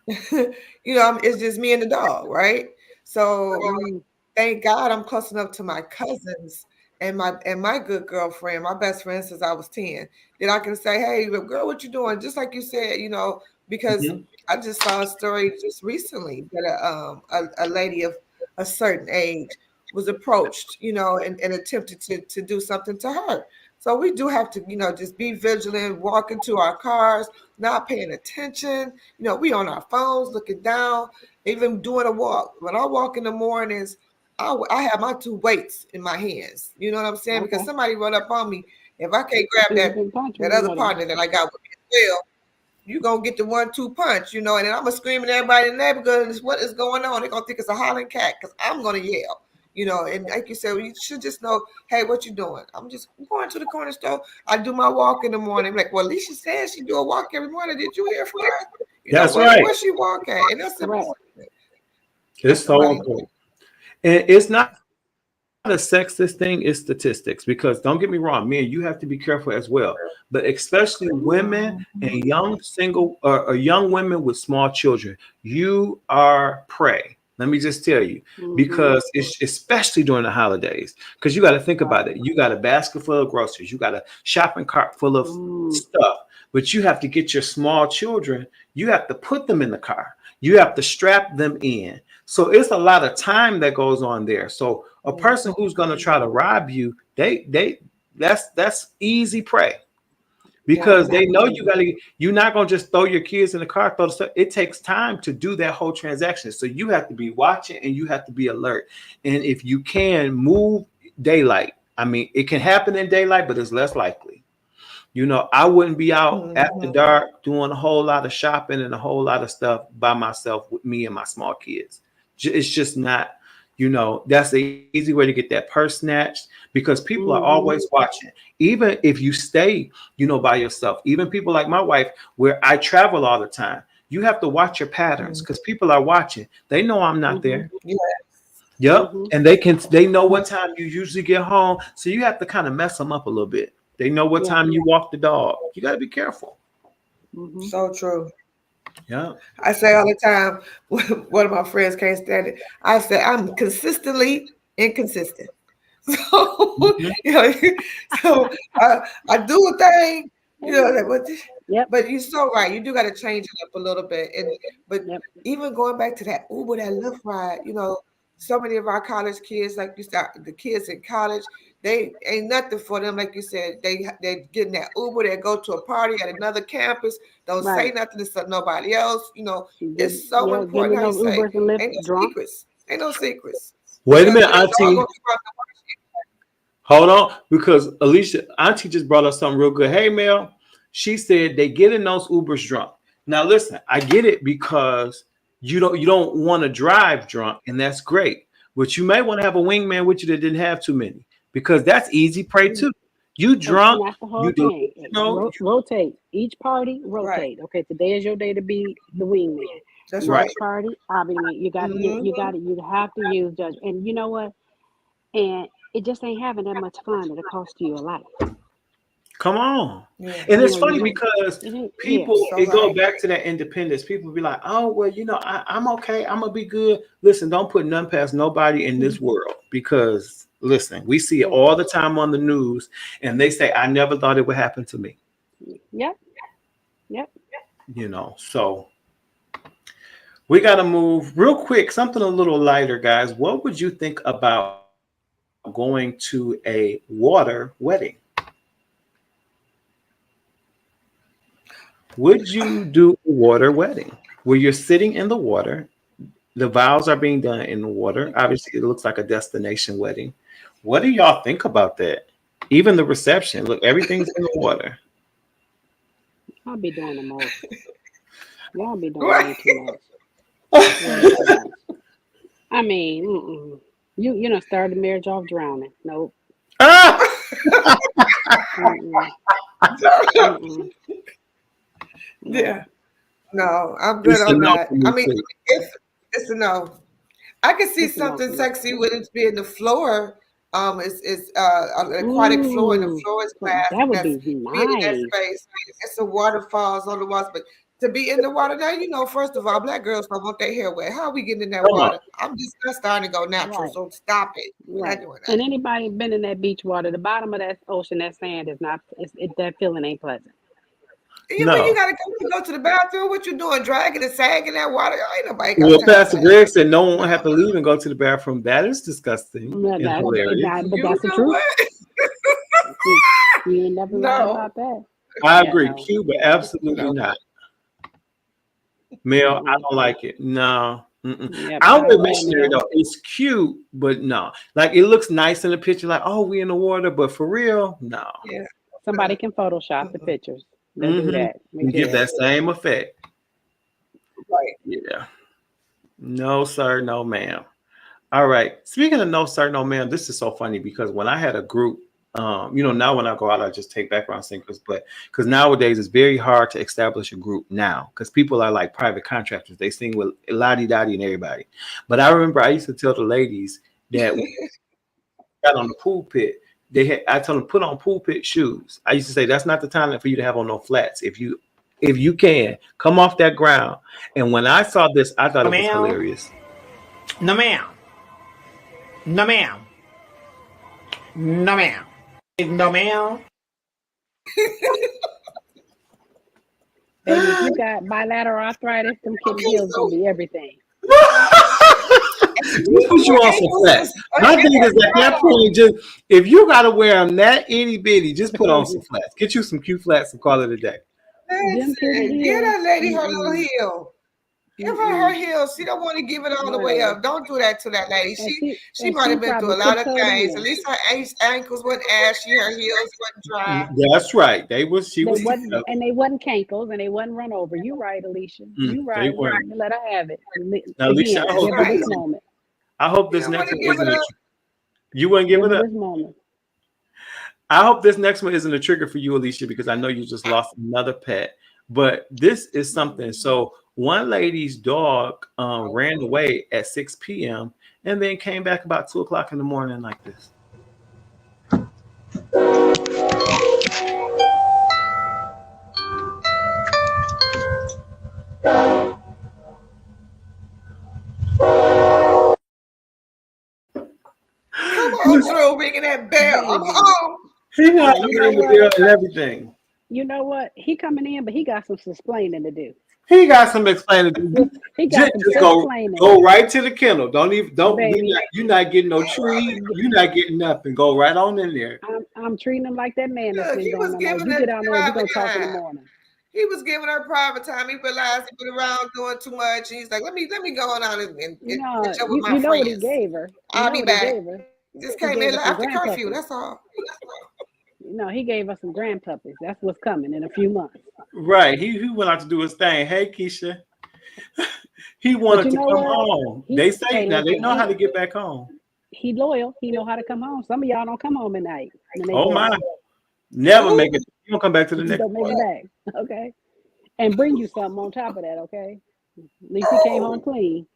[SPEAKER 3] it's just me and the dog, right? So thank God I'm close enough to my cousins and my good girlfriend, my best friend since I was 10, that I can say, hey, girl, what you doing? Just like you said, because I just saw a story just recently that a lady of a certain age was approached, and attempted to do something to her. So we do have to, just be vigilant, walk into our cars, not paying attention. We on our phones, looking down, even doing a walk. When I walk in the mornings, I have my 2 weights in my hands. You know what I'm saying? Because somebody run up on me. If I can't grab that other partner that I got with me as well, you gonna get the 1-2 punch, and then I'm gonna scream at everybody in the neighborhood, what is going on? They're gonna think it's a hollering cat because I'm gonna yell. And like you said, you should just know, hey, what you doing? I'm just going to the corner store. I do my walk in the morning. I'm like, well, Alicia says she do a walk every morning. Did you hear from her?
[SPEAKER 2] That's right.
[SPEAKER 3] Where she walk at? And that's important.
[SPEAKER 2] It's so important. And it's not a sexist thing, it's statistics. Because don't get me wrong, men, you have to be careful as well. But especially women and young single or young women with small children, you are prey. Let me just tell you, because it's especially during the holidays, because you got to think about it. You got a basket full of groceries, you got a shopping cart full of stuff, but you have to get your small children, you have to put them in the car, you have to strap them in. So it's a lot of time that goes on there. So a person who's going to try to rob you, that's easy prey. Because they know you're not gonna just throw your kids in the car, throw the stuff. It takes time to do that whole transaction. So you have to be watching and you have to be alert. And if you can move daylight, I mean, it can happen in daylight, but it's less likely. You know, I wouldn't be out after dark doing a whole lot of shopping and a whole lot of stuff by myself with me and my small kids. It's just not, you know, that's the easy way to get that purse snatched, because people are always watching. Even if you stay, you know, by yourself, even people like my wife, where I travel all the time, you have to watch your patterns because people are watching. They know I'm not there. Yep. And they know what time you usually get home. So you have to kind of mess them up a little bit. They know what time you walk the dog. You got to be careful.
[SPEAKER 3] So true.
[SPEAKER 2] Yeah.
[SPEAKER 3] I say all the time, one of my friends can't stand it. I say I'm consistently inconsistent. So, you know, so I do a thing, you know, but you're so right. You do got to change it up a little bit. But even going back to that Uber, that Lyft ride, you know, so many of our college kids, like you said, the kids in college, they ain't nothing for them. Like you said, they're getting that Uber. They go to a party at another campus. Don't say nothing to nobody else. You know, it's so important. How you say, ain't no secrets. Ain't no secrets.
[SPEAKER 2] Wait a minute, Auntie. Hold on, because Auntie just brought us something real good. Hey, Mel, she said they get in those Ubers drunk. Now, listen, I get it, because you don't want to drive drunk, and that's great. But you may want to have a wingman with you that didn't have too many, because that's easy prey too. You drunk,
[SPEAKER 4] that's the whole thing. Rotate. Each party, rotate. Right. Okay, today is your day to be the wingman.
[SPEAKER 3] That's right.
[SPEAKER 4] Next party, I'll be the man. You have to use judgment. And you know what? And it just ain't having that much fun. It'll cost you your life.
[SPEAKER 2] Come on. Yeah. And it's funny because people, go back to that independence. People be like, oh, well, you know, I'm okay. I'm going to be good. Listen, don't put none past nobody in this world, because, listen, we see it all the time on the news, and they say, I never thought it would happen to me.
[SPEAKER 4] Yep.
[SPEAKER 2] You know, so we got to move real quick. Something a little lighter, guys. What would you think about going to a water wedding? Would you do a water wedding where you're sitting in the water? The vows are being done in the water. Obviously, it looks like a destination wedding. What do y'all think about that? Even the reception. Look, everything's in the water.
[SPEAKER 4] I'll be doing the most. Y'all be doing way too much. I mean, you know, start the marriage off drowning. Nope.
[SPEAKER 3] Yeah. No, I'm good on that. I mean, it's a no. I can see something sexy with it being the floor. It's an aquatic floor, and the floor is glass.
[SPEAKER 4] That would be nice.
[SPEAKER 3] In that space. It's a waterfalls on the walls, but to be in the water now, you know, first of all, black girls don't want their hair wet. How are we getting in that water? I'm just starting to go natural, so stop it. We're not doing that.
[SPEAKER 4] And anybody been in that beach water, the bottom of that ocean, that sand is not. That feeling ain't pleasant.
[SPEAKER 3] You gotta go to the bathroom. What you doing? Dragging and sagging that water? Ain't nobody.
[SPEAKER 2] Well, Pastor Greg said no one have to leave and go to the bathroom. That is disgusting.
[SPEAKER 4] But that's the truth. You ain't never lied about that.
[SPEAKER 2] I agree. Cuba, absolutely not. Mel, I don't like it. No. I'm with missionary though. It's cute, but no. Like, it looks nice in the picture, like, oh, we in the water, but for real, no.
[SPEAKER 3] Yeah.
[SPEAKER 4] Somebody can Photoshop the pictures. Do that.
[SPEAKER 2] Give that same effect.
[SPEAKER 3] Right.
[SPEAKER 2] Yeah. No, sir. No, ma'am. All right. Speaking of no, sir, no, ma'am, this is so funny because when I had a group, you know, now when I go out, I just take background singers, but because nowadays it's very hard to establish a group now because people are like private contractors. They sing with Lottie Dottie and everybody. But I remember I used to tell the ladies that got on the pulpit. I told them put on pulpit shoes. I used to say that's not the time for you to have on no flats. If you can come off that ground. And when I saw this, I thought it was hilarious. No, ma'am. No, ma'am. No, ma'am. No, ma'am.
[SPEAKER 4] Baby, if you got bilateral arthritis, them kitty heels gonna be everything.
[SPEAKER 2] Just put you on some flats. My thing is at that point, just if you gotta wear them that itty bitty, just put on some flats. Get you some cute flats and call it a day.
[SPEAKER 3] Listen, get that lady her little heel. Give her heels. She don't want to give it all the way up. Don't do that to that lady. She might have been through a lot of things. At least her ankles wasn't ashy. Her heels wasn't dry.
[SPEAKER 2] That's right. They was.
[SPEAKER 4] And they wasn't cankles, and they wasn't run over. You right, Alicia. You right. Let her have it.
[SPEAKER 2] Now, Alicia, I hope this next one isn't. You wouldn't give it up. I hope this next one isn't a trigger for you, Alicia, because I know you just lost another pet. But this is something. So one lady's dog ran away at 6 p.m. and then came back about 2 o'clock in the morning like this.
[SPEAKER 3] Come on, Drew, ringing that bell. I'm home.
[SPEAKER 2] He got the bell and everything.
[SPEAKER 4] You know what? He coming in, but he got some explaining to do.
[SPEAKER 2] He got some explaining to do. Just go right to the kennel. You're not getting no treat. You're not getting nothing. Go right on in there.
[SPEAKER 4] I'm treating him like that man that's been going on. You get out there, we're gonna talk in the morning.
[SPEAKER 3] He was giving her private time. He realized he been around doing too much. He's like, let me go on out and
[SPEAKER 4] you know what he gave her.
[SPEAKER 3] I'll be back. Just came in after curfew. That's all.
[SPEAKER 4] No, he gave us some grandpuppies. That's what's coming in a few months.
[SPEAKER 2] Right. He went out to do his thing. Hey, Keisha. He wanted to come home. They say now they know how to get back home.
[SPEAKER 4] He loyal. He know how to come home. Some of y'all don't come home at night.
[SPEAKER 2] Oh my. Never make it. You don't come back to the next
[SPEAKER 4] one. Don't make it back. Okay. And bring you something on top of that, okay? At least he came home clean.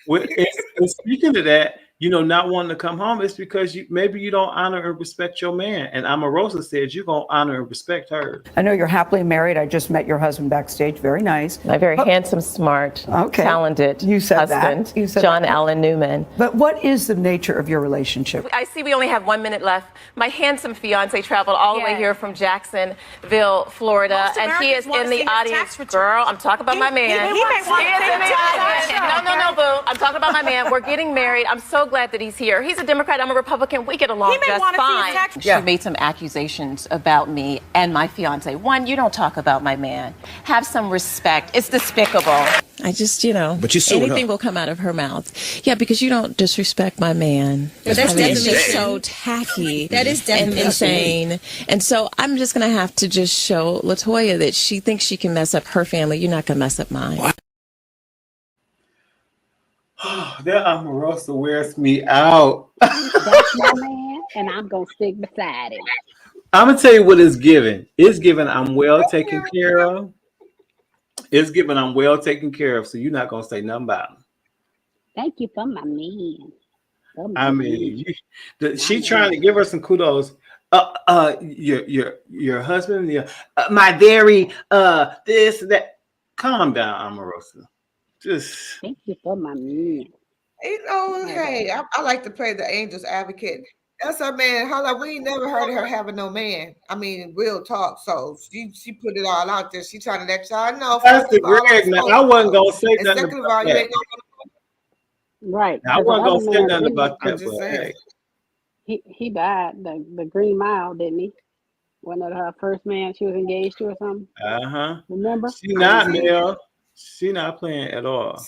[SPEAKER 2] Well, and speaking of that, not wanting to come home, it's because maybe you don't honor and respect your man. And Amarosa said you're going to honor and respect her.
[SPEAKER 9] I know you're happily married. I just met your husband backstage. Very nice.
[SPEAKER 10] My very handsome, smart, talented husband, John Allen Newman.
[SPEAKER 9] But what is the nature of your relationship?
[SPEAKER 11] I see we only have 1 minute left. My handsome fiance traveled all the way here from Jacksonville, Florida, and he is in the audience. Girl, I'm talking about my man. He is in the audience. No, boo. I'm talking about my man. We're getting married. I'm so glad that he's here. He's a Democrat. I'm a Republican. We get along just fine. She made some accusations about me and my fiance. One, you don't talk about my man. Have some respect. It's despicable.
[SPEAKER 10] I just, but anything will come out of her mouth. Yeah, because you don't disrespect my man. It's just so tacky. That is definitely insane. And so I'm just going to have to just show LaToya that she thinks she can mess up her family. You're not going to mess up mine. What?
[SPEAKER 2] That Omarosa wears me out.
[SPEAKER 4] That's my man, and I'm going to stick beside him.
[SPEAKER 2] I'm going to tell you what it's giving. It's giving I'm well taken care of. It's giving I'm well taken care of, so you're not going to say nothing about him.
[SPEAKER 4] Thank you for my man.
[SPEAKER 2] She trying to give her some kudos. Your husband, my very this that. Calm down, Omarosa. Just
[SPEAKER 4] thank you for my man.
[SPEAKER 3] Hey, I like to play the angel's advocate. That's her man. Holla, we ain't never heard of her having no man. I mean, real talk. So she put it all out there. She trying to let y'all know.
[SPEAKER 2] That's the Greg. Now I wasn't gonna say nothing about that.
[SPEAKER 4] Right.
[SPEAKER 2] I wasn't gonna say nothing about that.
[SPEAKER 3] Just saying.
[SPEAKER 4] He died the Green Mile, didn't he? Wasn't that her first man she was engaged to or something? Remember?
[SPEAKER 2] She not Mel. She not playing at all.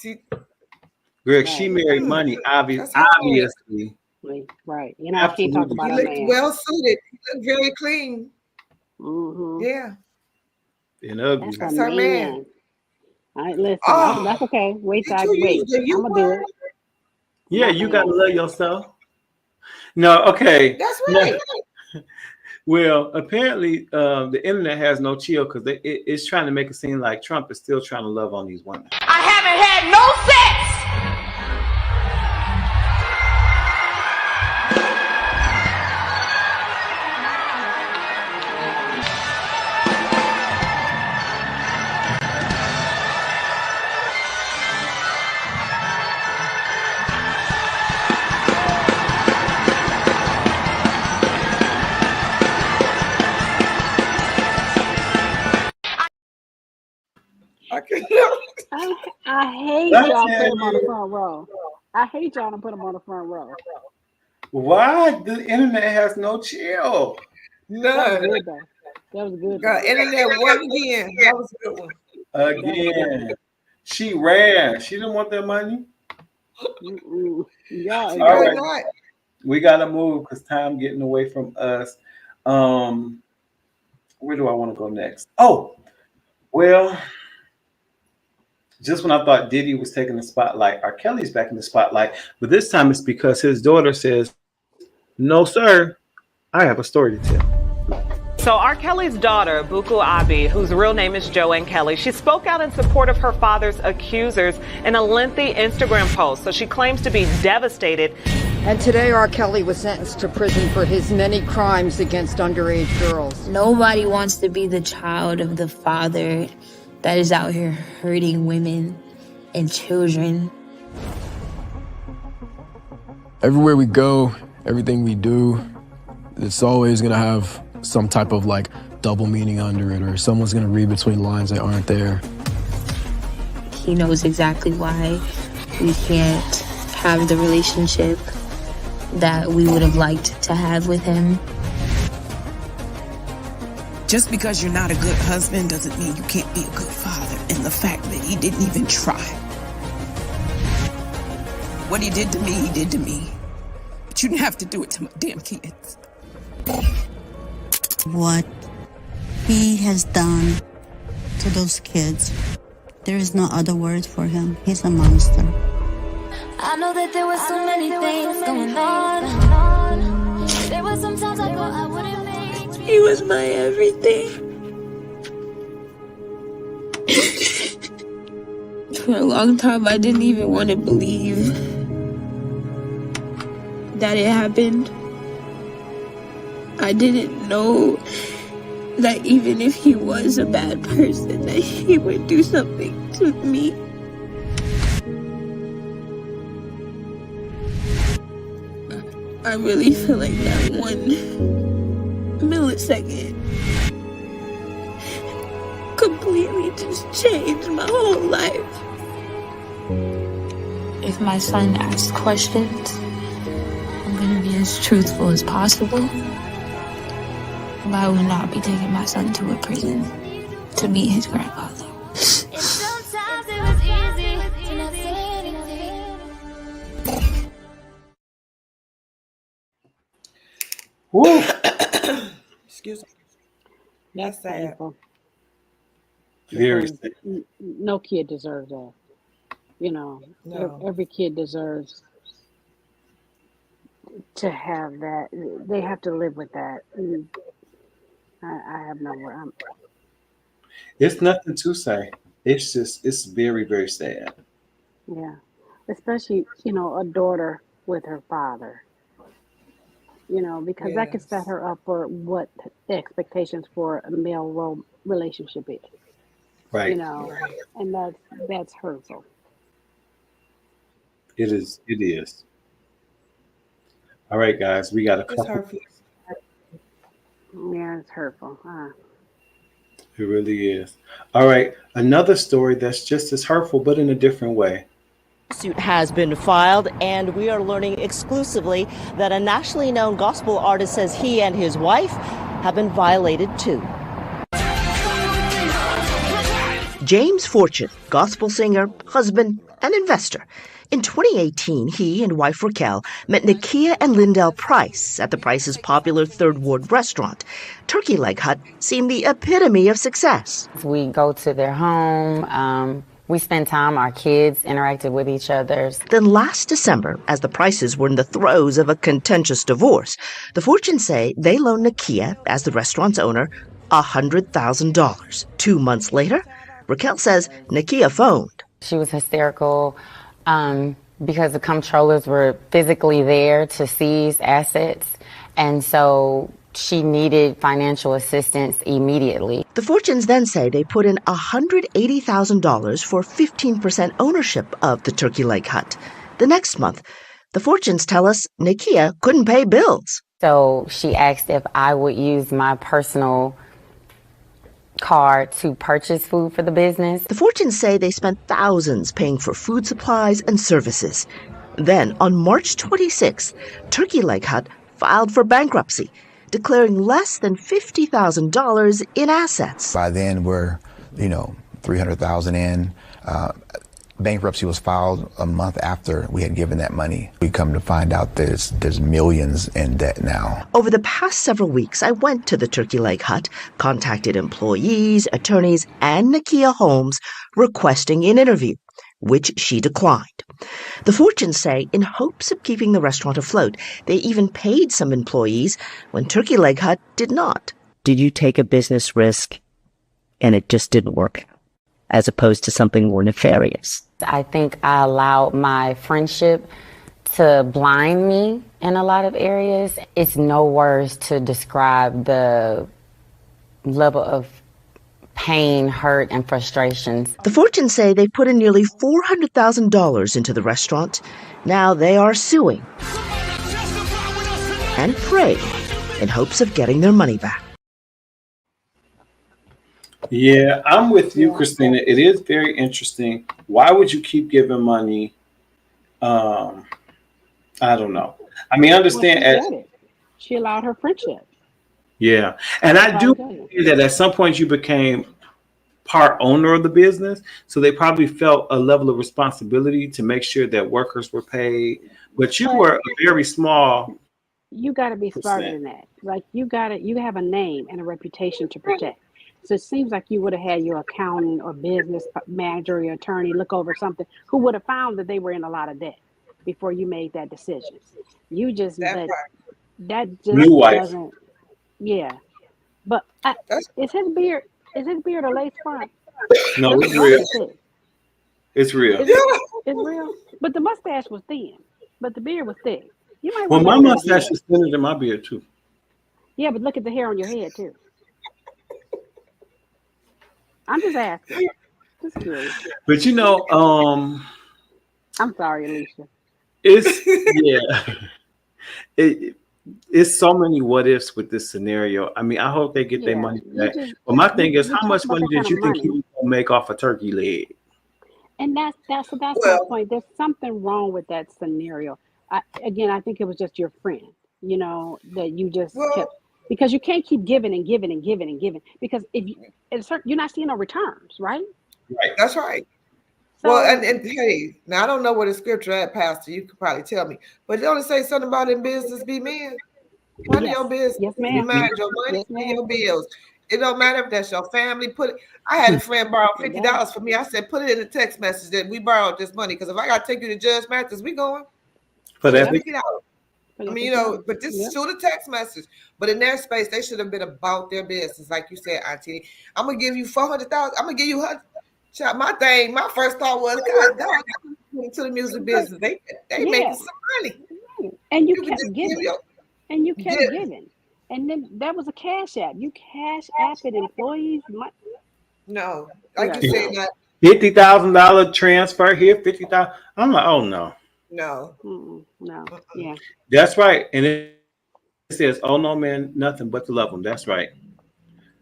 [SPEAKER 2] Greg, she married money, obviously.
[SPEAKER 4] Right. I can't talk about
[SPEAKER 3] he looked well suited. He looked very clean.
[SPEAKER 4] Mm-hmm.
[SPEAKER 3] Yeah.
[SPEAKER 2] And ugly.
[SPEAKER 3] That's her man.
[SPEAKER 4] All right, listen. That's okay. Wait till I wait. I'm gonna do it.
[SPEAKER 2] Yeah, you gotta love yourself. No, okay.
[SPEAKER 3] That's right.
[SPEAKER 2] Well, apparently the internet has no chill because it's trying to make it seem like Trump is still trying to love on these women.
[SPEAKER 11] I haven't had no sex.
[SPEAKER 4] hate y'all put him on the front row. I hate y'all to put him on the front row.
[SPEAKER 2] Why? The internet has no chill.
[SPEAKER 3] None.
[SPEAKER 4] That was good.
[SPEAKER 3] God, internet one again. That was a good one.
[SPEAKER 2] Again. She ran. She didn't want that money.
[SPEAKER 4] Yeah,
[SPEAKER 2] all right. We gotta move because time getting away from us. Where do I want to go next? Oh, well, just when I thought Diddy was taking the spotlight, R. Kelly's back in the spotlight, but this time it's because his daughter says, "No, sir, I have a story to tell."
[SPEAKER 12] So R. Kelly's daughter, Buku Abi, whose real name is Joanne Kelly, she spoke out in support of her father's accusers in a lengthy Instagram post. So she claims to be devastated.
[SPEAKER 13] And today R. Kelly was sentenced to prison for his many crimes against underage girls.
[SPEAKER 14] Nobody wants to be the child of the father that is out here hurting women and children.
[SPEAKER 15] Everywhere we go, everything we do, it's always gonna have some type of like double meaning under it, or someone's gonna read between lines that aren't there.
[SPEAKER 14] He knows exactly why we can't have the relationship that we would have liked to have with him.
[SPEAKER 16] Just because you're not a good husband doesn't mean you can't be a good father. And the fact that he didn't even try. What he did to me, he did to me. But you didn't have to do it to my damn kids.
[SPEAKER 17] What he has done to those kids, there is no other word for him. He's a monster.
[SPEAKER 18] I know that there were so many things going on. There were some times I thought I wouldn't make.
[SPEAKER 14] He was my everything. For a long time, I didn't even want to believe that it happened. I didn't know that even if he was a bad person, that he would do something to me. I really feel like that 1 millisecond completely just changed my whole life. If my son asks questions, I'm gonna be as truthful as possible. But I will not be taking my son to a prison to meet his grandfather.
[SPEAKER 18] Sometimes it was easy to not say anything.
[SPEAKER 2] Woo.
[SPEAKER 3] Excuse me.
[SPEAKER 4] That's painful.
[SPEAKER 2] Very sad.
[SPEAKER 4] No kid deserves that. You know, every kid deserves to have that. They have to live with that. I have no word.
[SPEAKER 2] It's nothing to say. It's just, it's very, very sad.
[SPEAKER 4] Yeah. Especially, you know, a daughter with her father. You know, because that could set her up for what the expectations for a male role relationship is.
[SPEAKER 2] Right.
[SPEAKER 4] You know, and that's hurtful.
[SPEAKER 2] It is. It is. All right, guys, we got a couple.
[SPEAKER 4] Yeah, it's hurtful.
[SPEAKER 2] It really is. All right, another story that's just as hurtful, but in a different way.
[SPEAKER 19] Suit has been filed, and we are learning exclusively that a nationally known gospel artist says he and his wife have been violated too.
[SPEAKER 20] James Fortune, gospel singer, husband, and investor. In 2018, he and wife Raquel met Nakia and Lindell Price at the Price's popular Third Ward restaurant. Turkey Leg Hut seemed the epitome of success.
[SPEAKER 21] We go to their home. We spend time, our kids interacted with each other.
[SPEAKER 20] Then last December, as the Prices were in the throes of a contentious divorce, the Fortunes say they loaned Nakia, as the restaurant's owner, $100,000. 2 months later, Raquel says Nakia phoned.
[SPEAKER 21] She was hysterical because the comptrollers were physically there to seize assets, and so she needed financial assistance immediately.
[SPEAKER 20] The Fortunes then say they put in $180,000 for 15% ownership of the Turkey Leg Hut. The next month, the Fortunes tell us Nakia couldn't pay bills.
[SPEAKER 21] So she asked if I would use my personal card to purchase food for the business.
[SPEAKER 20] The Fortunes say they spent thousands paying for food supplies and services. Then, on March 26th, Turkey Leg Hut filed for bankruptcy, declaring less than $50,000 in assets.
[SPEAKER 1] By then, we're, $300,000 in. Bankruptcy was filed a month after we had given that money. We come to find out there's millions in debt now.
[SPEAKER 20] Over the past several weeks, I went to the Turkey Leg Hut, contacted employees, attorneys, and Nakia Holmes requesting an interview, which she declined. The Fortunes say in hopes of keeping the restaurant afloat, they even paid some employees when Turkey Leg Hut did not.
[SPEAKER 22] Did you take a business risk and it just didn't work, as opposed to something more nefarious?
[SPEAKER 21] I think I allowed my friendship to blind me in a lot of areas. It's no words to describe the level of pain, hurt, and frustrations.
[SPEAKER 20] The Fortunes say they put in nearly $400,000 into the restaurant. Now they are suing and praying in hopes of getting their money back.
[SPEAKER 2] Yeah, I'm with you, Christina. It is very interesting. Why would you keep giving money? I don't know. I mean, I understand.
[SPEAKER 4] She allowed her friendship.
[SPEAKER 2] Yeah, and I do think that at some point you became part owner of the business, so they probably felt a level of responsibility to make sure that workers were paid. But you were a very small.
[SPEAKER 4] You got to be smarter than that. Like you have a name and a reputation to protect. So it seems like you would have had your accountant or business manager or your attorney look over something who would have found that they were in a lot of debt before you made that decision. You just that just doesn't. Yeah, but is his beard a lace front?
[SPEAKER 2] No, it's real. It's real.
[SPEAKER 4] It's real. But the mustache was thin, but the beard was thick. You might.
[SPEAKER 2] Well, my mustache is thinner than my beard too.
[SPEAKER 4] Yeah, but look at the hair on your head too. I'm just asking. Just curious.
[SPEAKER 2] But
[SPEAKER 4] I'm sorry, Alicia.
[SPEAKER 2] It's so many what ifs with this scenario. I mean, I hope they get their money back. But my thing is, how much money did you think he was gonna make off a turkey leg?
[SPEAKER 4] And that's my point. There's something wrong with that scenario. I think it was just your friend, that you just kept. Because you can't keep giving and giving and giving and giving. Because you're not seeing no returns, right?
[SPEAKER 3] Right. That's right. So, and hey, now I don't know where the scripture at, Pastor. You could probably tell me. But it only say something about in business be men. Mind your business.
[SPEAKER 4] Yes, ma'am.
[SPEAKER 3] Mind your money and your bills. It don't matter if that's your family. I had a friend borrow $50 from me. I said, put it in the text message that we borrowed this money. Because if I got to take you to Judge Mathis, we going.
[SPEAKER 2] But
[SPEAKER 3] let me get out. I mean, but this is still the text message. But in their space, they should have been about their business. Like you said, Auntie, I'm going to give you $400,000. I'm going to give you $100,000. My first thought was, God, into the music business. They making some money.
[SPEAKER 4] And you kept giving. And you kept giving. And then that was a cash app. You cash apped employees.
[SPEAKER 3] No. Like you said,
[SPEAKER 2] $50,000 transfer here, $50,000. I'm like, oh, no.
[SPEAKER 3] No.
[SPEAKER 4] No. Yeah.
[SPEAKER 2] That's right. And it says, oh, no, man, nothing but to love them. That's right.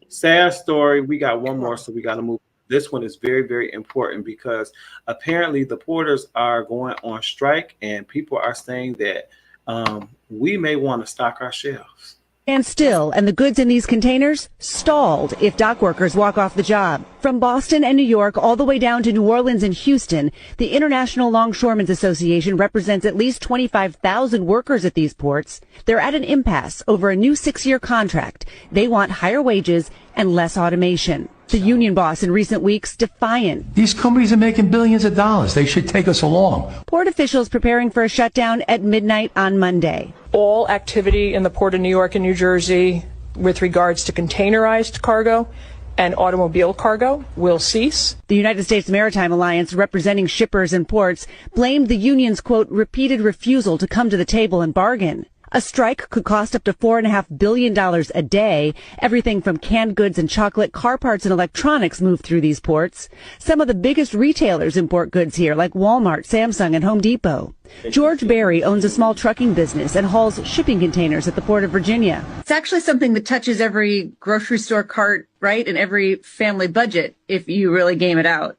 [SPEAKER 2] Sad story. We got one more, so we got to move. This one is very, very important because apparently the porters are going on strike and people are saying that we may want to stock our shelves.
[SPEAKER 23] And still, and the goods in these containers stalled if dock workers walk off the job. From Boston and New York all the way down to New Orleans and Houston, the International Longshoremen's Association represents at least 25,000 workers at these ports. They're at an impasse over a new 6-year contract. They want higher wages and less automation. The union boss in recent weeks defiant.
[SPEAKER 24] These companies are making billions of dollars. They should take us along.
[SPEAKER 23] Port officials preparing for a shutdown at midnight on Monday.
[SPEAKER 25] All activity in the Port of New York and New Jersey with regards to containerized cargo and automobile cargo will cease.
[SPEAKER 23] The United States Maritime Alliance, representing shippers and ports, blamed the union's, quote, repeated refusal to come to the table and bargain. A strike could cost up to $4.5 billion a day. Everything from canned goods and chocolate, car parts and electronics move through these ports. Some of the biggest retailers import goods here, like Walmart, Samsung, and Home Depot. George Berry owns a small trucking business and hauls shipping containers at the Port of Virginia.
[SPEAKER 5] It's actually something that touches every grocery store cart, right, and every family budget if you really game it out.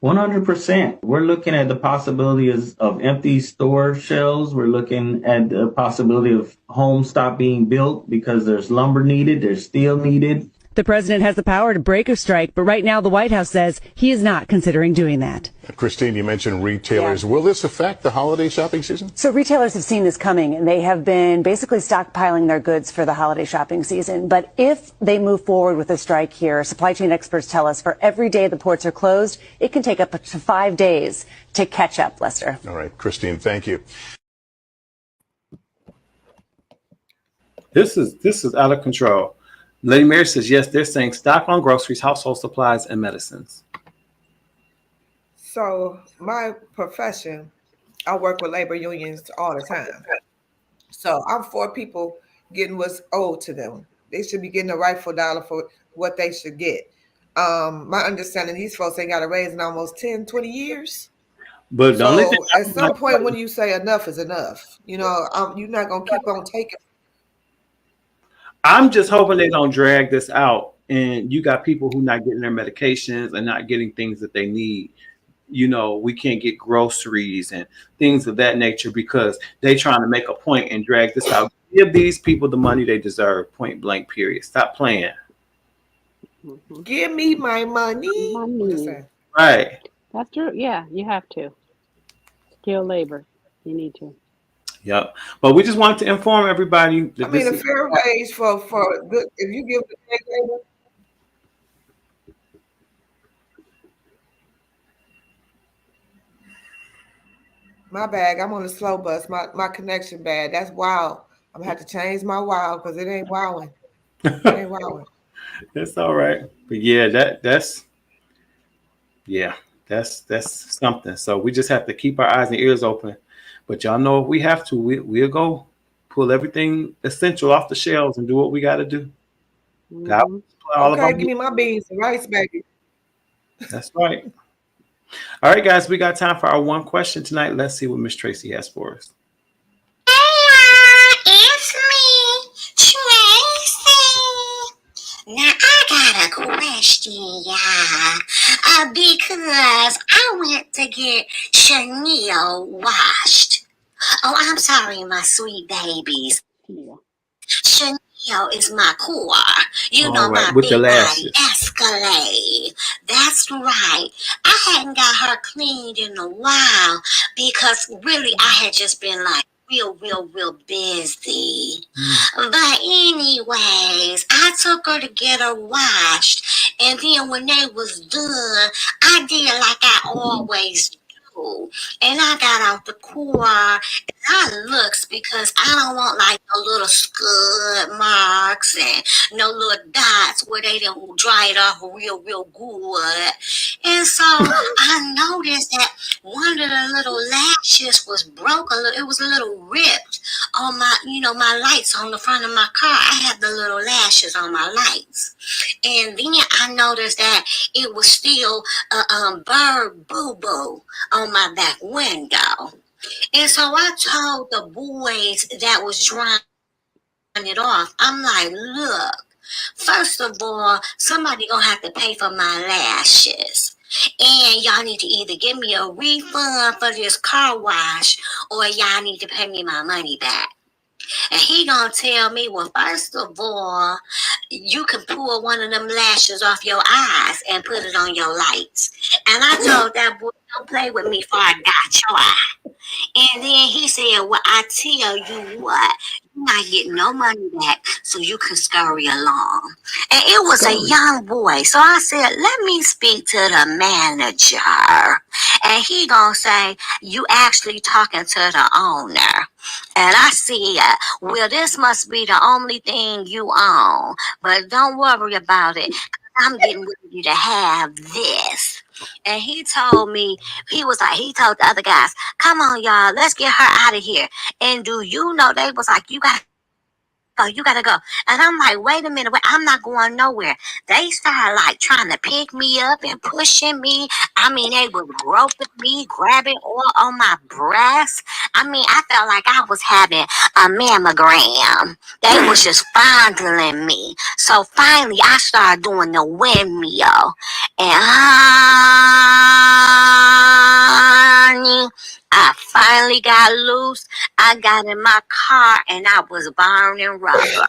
[SPEAKER 6] 100%. We're looking at the possibilities of empty store shelves. We're looking at the possibility of homes stop being built because there's lumber needed, there's steel needed.
[SPEAKER 23] The president has the power to break a strike, but right now the White House says he is not considering doing that.
[SPEAKER 7] Christine, you mentioned retailers. Yeah. Will this affect the holiday shopping season?
[SPEAKER 23] So retailers have seen this coming, and they have been basically stockpiling their goods for the holiday shopping season. But if they move forward with a strike here, supply chain experts tell us for every day the ports are closed, it can take up to 5 days to catch up, Lester.
[SPEAKER 7] All right, Christine, thank you.
[SPEAKER 2] This is out of control. Lady Mary says, yes, they're saying stock on groceries, household supplies, and medicines.
[SPEAKER 3] So my profession, I work with labor unions all the time. So I'm for people getting what's owed to them. They should be getting a rightful dollar for what they should get. My understanding, these folks ain't got a raise in almost 10, 20 years.
[SPEAKER 2] But
[SPEAKER 3] so at some point when you say enough is enough, you're not going to keep on taking.
[SPEAKER 2] I'm just hoping they don't drag this out and you got people who not getting their medications and not getting things that they need. We can't get groceries and things of that nature because they trying to make a point and drag this out. Give these people the money they deserve, point blank, period. Stop playing.
[SPEAKER 3] Give me my money.
[SPEAKER 2] Right.
[SPEAKER 4] That's true. Yeah, you have to. Skilled labor. You need to.
[SPEAKER 2] Yep. But we just wanted to inform everybody.
[SPEAKER 3] That a fair wage for good. If you give the labor. My bag. I'm on the slow bus. My connection bad. That's wild. I'm gonna have to change my wow because it ain't wowing. It ain't wowing.
[SPEAKER 2] That's all right. But yeah, that's something. So we just have to keep our eyes and ears open. But y'all know if we have to, we'll go pull everything essential off the shelves and do what we got to do.
[SPEAKER 3] Okay, give me my beans and rice, baby.
[SPEAKER 2] That's right. All right, guys, we got time for our one question tonight. Let's see what Miss Tracy has for us.
[SPEAKER 8] It's me, Tracy. Now, I got a question, y'all. Because I went to get Chanel washed. Oh, I'm sorry, my sweet babies. Yeah. Chanel is my core. My big body Escalade. That's right. I hadn't got her cleaned in a while because really I had just been like real busy. But anyways, I took her to get her washed. And then when they was done, I did like I always do. And I got out the core and I looks because I don't want like no little scud marks and no little dots where they didn't dry it off real good. And so I noticed that one of the little lashes was broken. It was a little ripped on my, my lights on the front of my car. I had the little lashes on my lights. And then I noticed that it was still a bird boo-boo on my back window. And so I told the boys that was drying it off, I'm like, look, first of all, somebody gonna have to pay for my lashes. And y'all need to either give me a refund for this car wash or y'all need to pay me my money back. And he gonna tell me, well, first of all, you can pull one of them lashes off your eyes and put it on your lights. And I told that boy, don't play with me before I got your eye. And then he said, well, I tell you what, you're not getting no money back, so you can scurry along. And it was a young boy. So I said, let me speak to the manager. And he gonna say, you actually talking to the owner. And I said, well, this must be the only thing you own. But don't worry about it. I'm getting ready to have this. And he told me, he told the other guys, come on, y'all, let's get her out of here. And do you know, they was like, you gotta go. And I'm like, wait a minute, I'm not going nowhere. They started like trying to pick me up and pushing me. I mean, they were groping me, grabbing all on my breast. I mean, I felt like I was having a mammogram. They was just fondling me. So finally, I started doing the windmill. And honey, I finally got loose. I got in my car and I was burning rubber.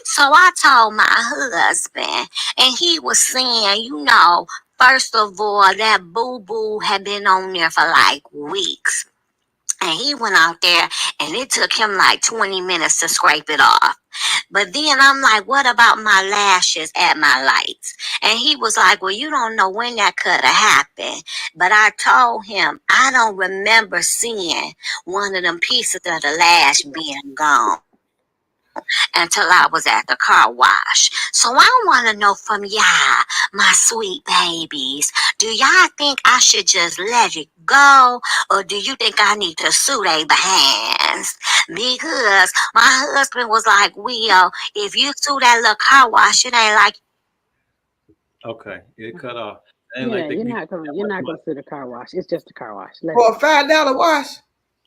[SPEAKER 8] So I told my husband, and he was saying, first of all, that boo-boo had been on there for like weeks. And he went out there and it took him like 20 minutes to scrape it off. But then I'm like, what about my lashes at my lights? And he was like, well, you don't know when that could have happened. But I told him, I don't remember seeing one of them pieces of the lash being gone until I was at the car wash. So I want to know from y'all, my sweet babies, do y'all think I should just let it go, or do you think I need to sue they behinds? Because my husband was like, Will, if you sue that little car wash, it ain't like.
[SPEAKER 2] Okay, it cut off.
[SPEAKER 4] Yeah, like you're not gonna sue the car wash. It's just a car wash.
[SPEAKER 3] For a $5 wash.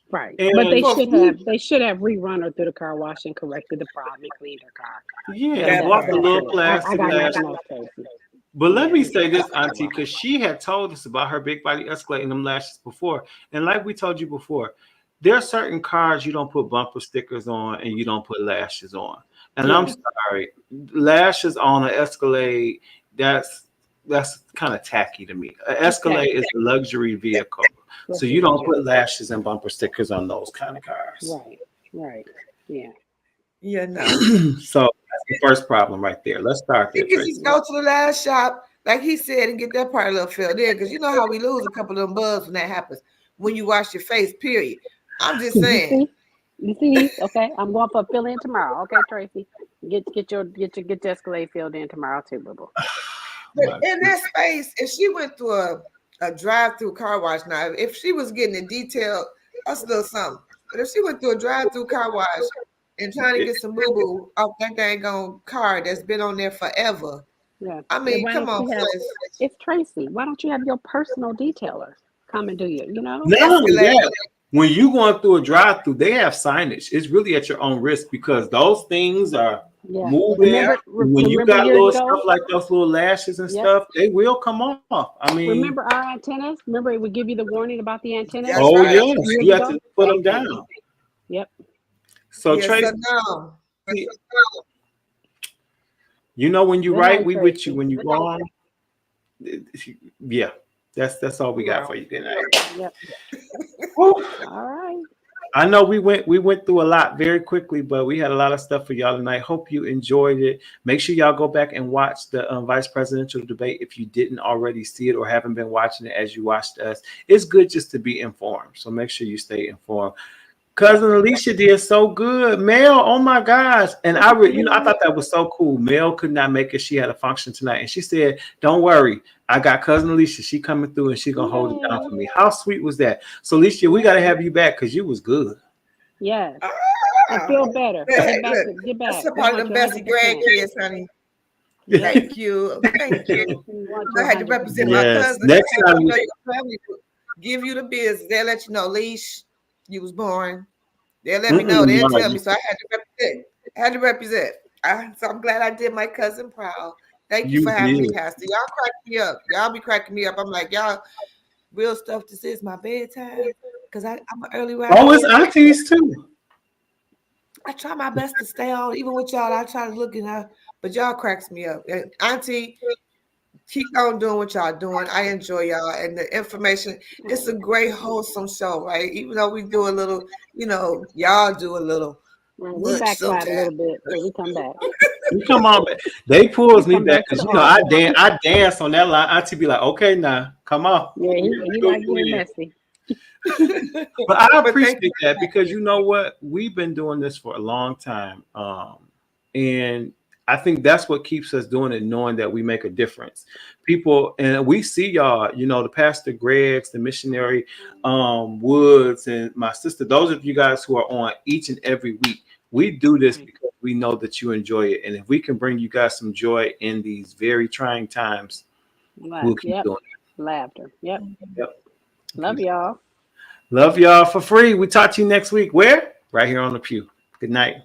[SPEAKER 4] Right,
[SPEAKER 2] and
[SPEAKER 4] but they should have rerun her through the car wash and corrected the problem and cleaned her car.
[SPEAKER 2] Yeah, bought the little plastic lash. But let me say this, Auntie, because she had told us about her big body Escalade and them lashes before. And like we told you before, there are certain cars you don't put bumper stickers on and you don't put lashes on. And I'm sorry, lashes on an Escalade, that's kind of tacky to me. An Escalade is a luxury vehicle. So you don't put lashes and bumper stickers on those kind of cars.
[SPEAKER 4] Right. Yeah.
[SPEAKER 3] Yeah, no.
[SPEAKER 2] So that's the first problem right there. Let's start there.
[SPEAKER 3] You can just go to the last shop, like he said, and get that part a little filled in. Because you know how we lose a couple of them bugs when that happens. When you wash your face, period. I'm just saying.
[SPEAKER 4] You see? Okay. I'm going for a fill in tomorrow. Okay, Tracy. Get your Escalade filled in tomorrow too, boo.
[SPEAKER 3] But in that space, if she went through a drive-through car wash now, if she was getting in detail, that's a little something. But if she went through a drive-through car wash and trying to get some boo-boo off that dang on car that's been on there forever.
[SPEAKER 4] Yeah.
[SPEAKER 3] I mean, come on,
[SPEAKER 4] it's Tracy. Why don't you have your personal detailer come and do you?
[SPEAKER 2] Not only that, when you going through a drive-through, they have signage. It's really at your own risk because those things are moving. When you got little stuff like those little lashes and stuff, they will come off. I mean,
[SPEAKER 4] remember our antennas? Remember it would give you the warning about the antennas?
[SPEAKER 2] Oh yes, you have to put them down.
[SPEAKER 4] Yep.
[SPEAKER 2] So Tracy, when you're right, we with you. When you're wrong, yeah, that's all we got for you tonight.
[SPEAKER 4] Yep. All right.
[SPEAKER 2] I know we went through a lot very quickly, but we had a lot of stuff for y'all tonight. Hope you enjoyed it. Make sure y'all go back and watch the vice presidential debate if you didn't already see it or haven't been watching it as you watched us. It's good just to be informed, so make sure you stay informed. Cousin Alicia did so good. Mel, oh my gosh. And I thought that was so cool. Mel could not make it. She had a function tonight. And she said, don't worry. I got Cousin Alicia. She coming through and she going to hold it down for me. How sweet was that? So Alicia, we got to have you back because you was good.
[SPEAKER 4] Yes. I feel better. Get back.
[SPEAKER 3] That's a part of the best grandkids, honey. Thank you. Thank you. I had to represent my cousin.
[SPEAKER 2] Next time
[SPEAKER 3] your family give you the business. They'll let you know, Leash, you was born. They'll let me know. They'll tell me. So I had to represent. So I'm glad I did my cousin proud. Thank you for having me, Pastor. Y'all crack me up. Y'all be cracking me up. I'm like, y'all, real stuff. This is my bedtime because I'm an early riser.
[SPEAKER 2] Oh, it's aunties too.
[SPEAKER 3] I try my best to stay on, even with y'all. I try to look at, but y'all cracks me up. And Auntie, keep on doing what y'all doing. I enjoy y'all and the information. It's a great, wholesome show, right? Even though we do a little, y'all do a little.
[SPEAKER 4] We backslide a little bit, but we come back.
[SPEAKER 2] You come on back. They pulls me back because I dance on that line. Auntie be like, okay, now come on.
[SPEAKER 4] Yeah, he like getting messy.
[SPEAKER 2] But I appreciate that because you know what? We've been doing this for a long time. And I think that's what keeps us doing it, knowing that we make a difference. People, and we see y'all, you know, the Pastor Gregs, the missionary Woods, and my sister, those of you guys who are on each and every week. We do this because we know that you enjoy it. And if we can bring you guys some joy in these very trying times, we'll keep doing it.
[SPEAKER 4] Laughter. Yep. Love y'all.
[SPEAKER 2] Love y'all for free. We talk to you next week. Where? Right here on the Pew. Good night.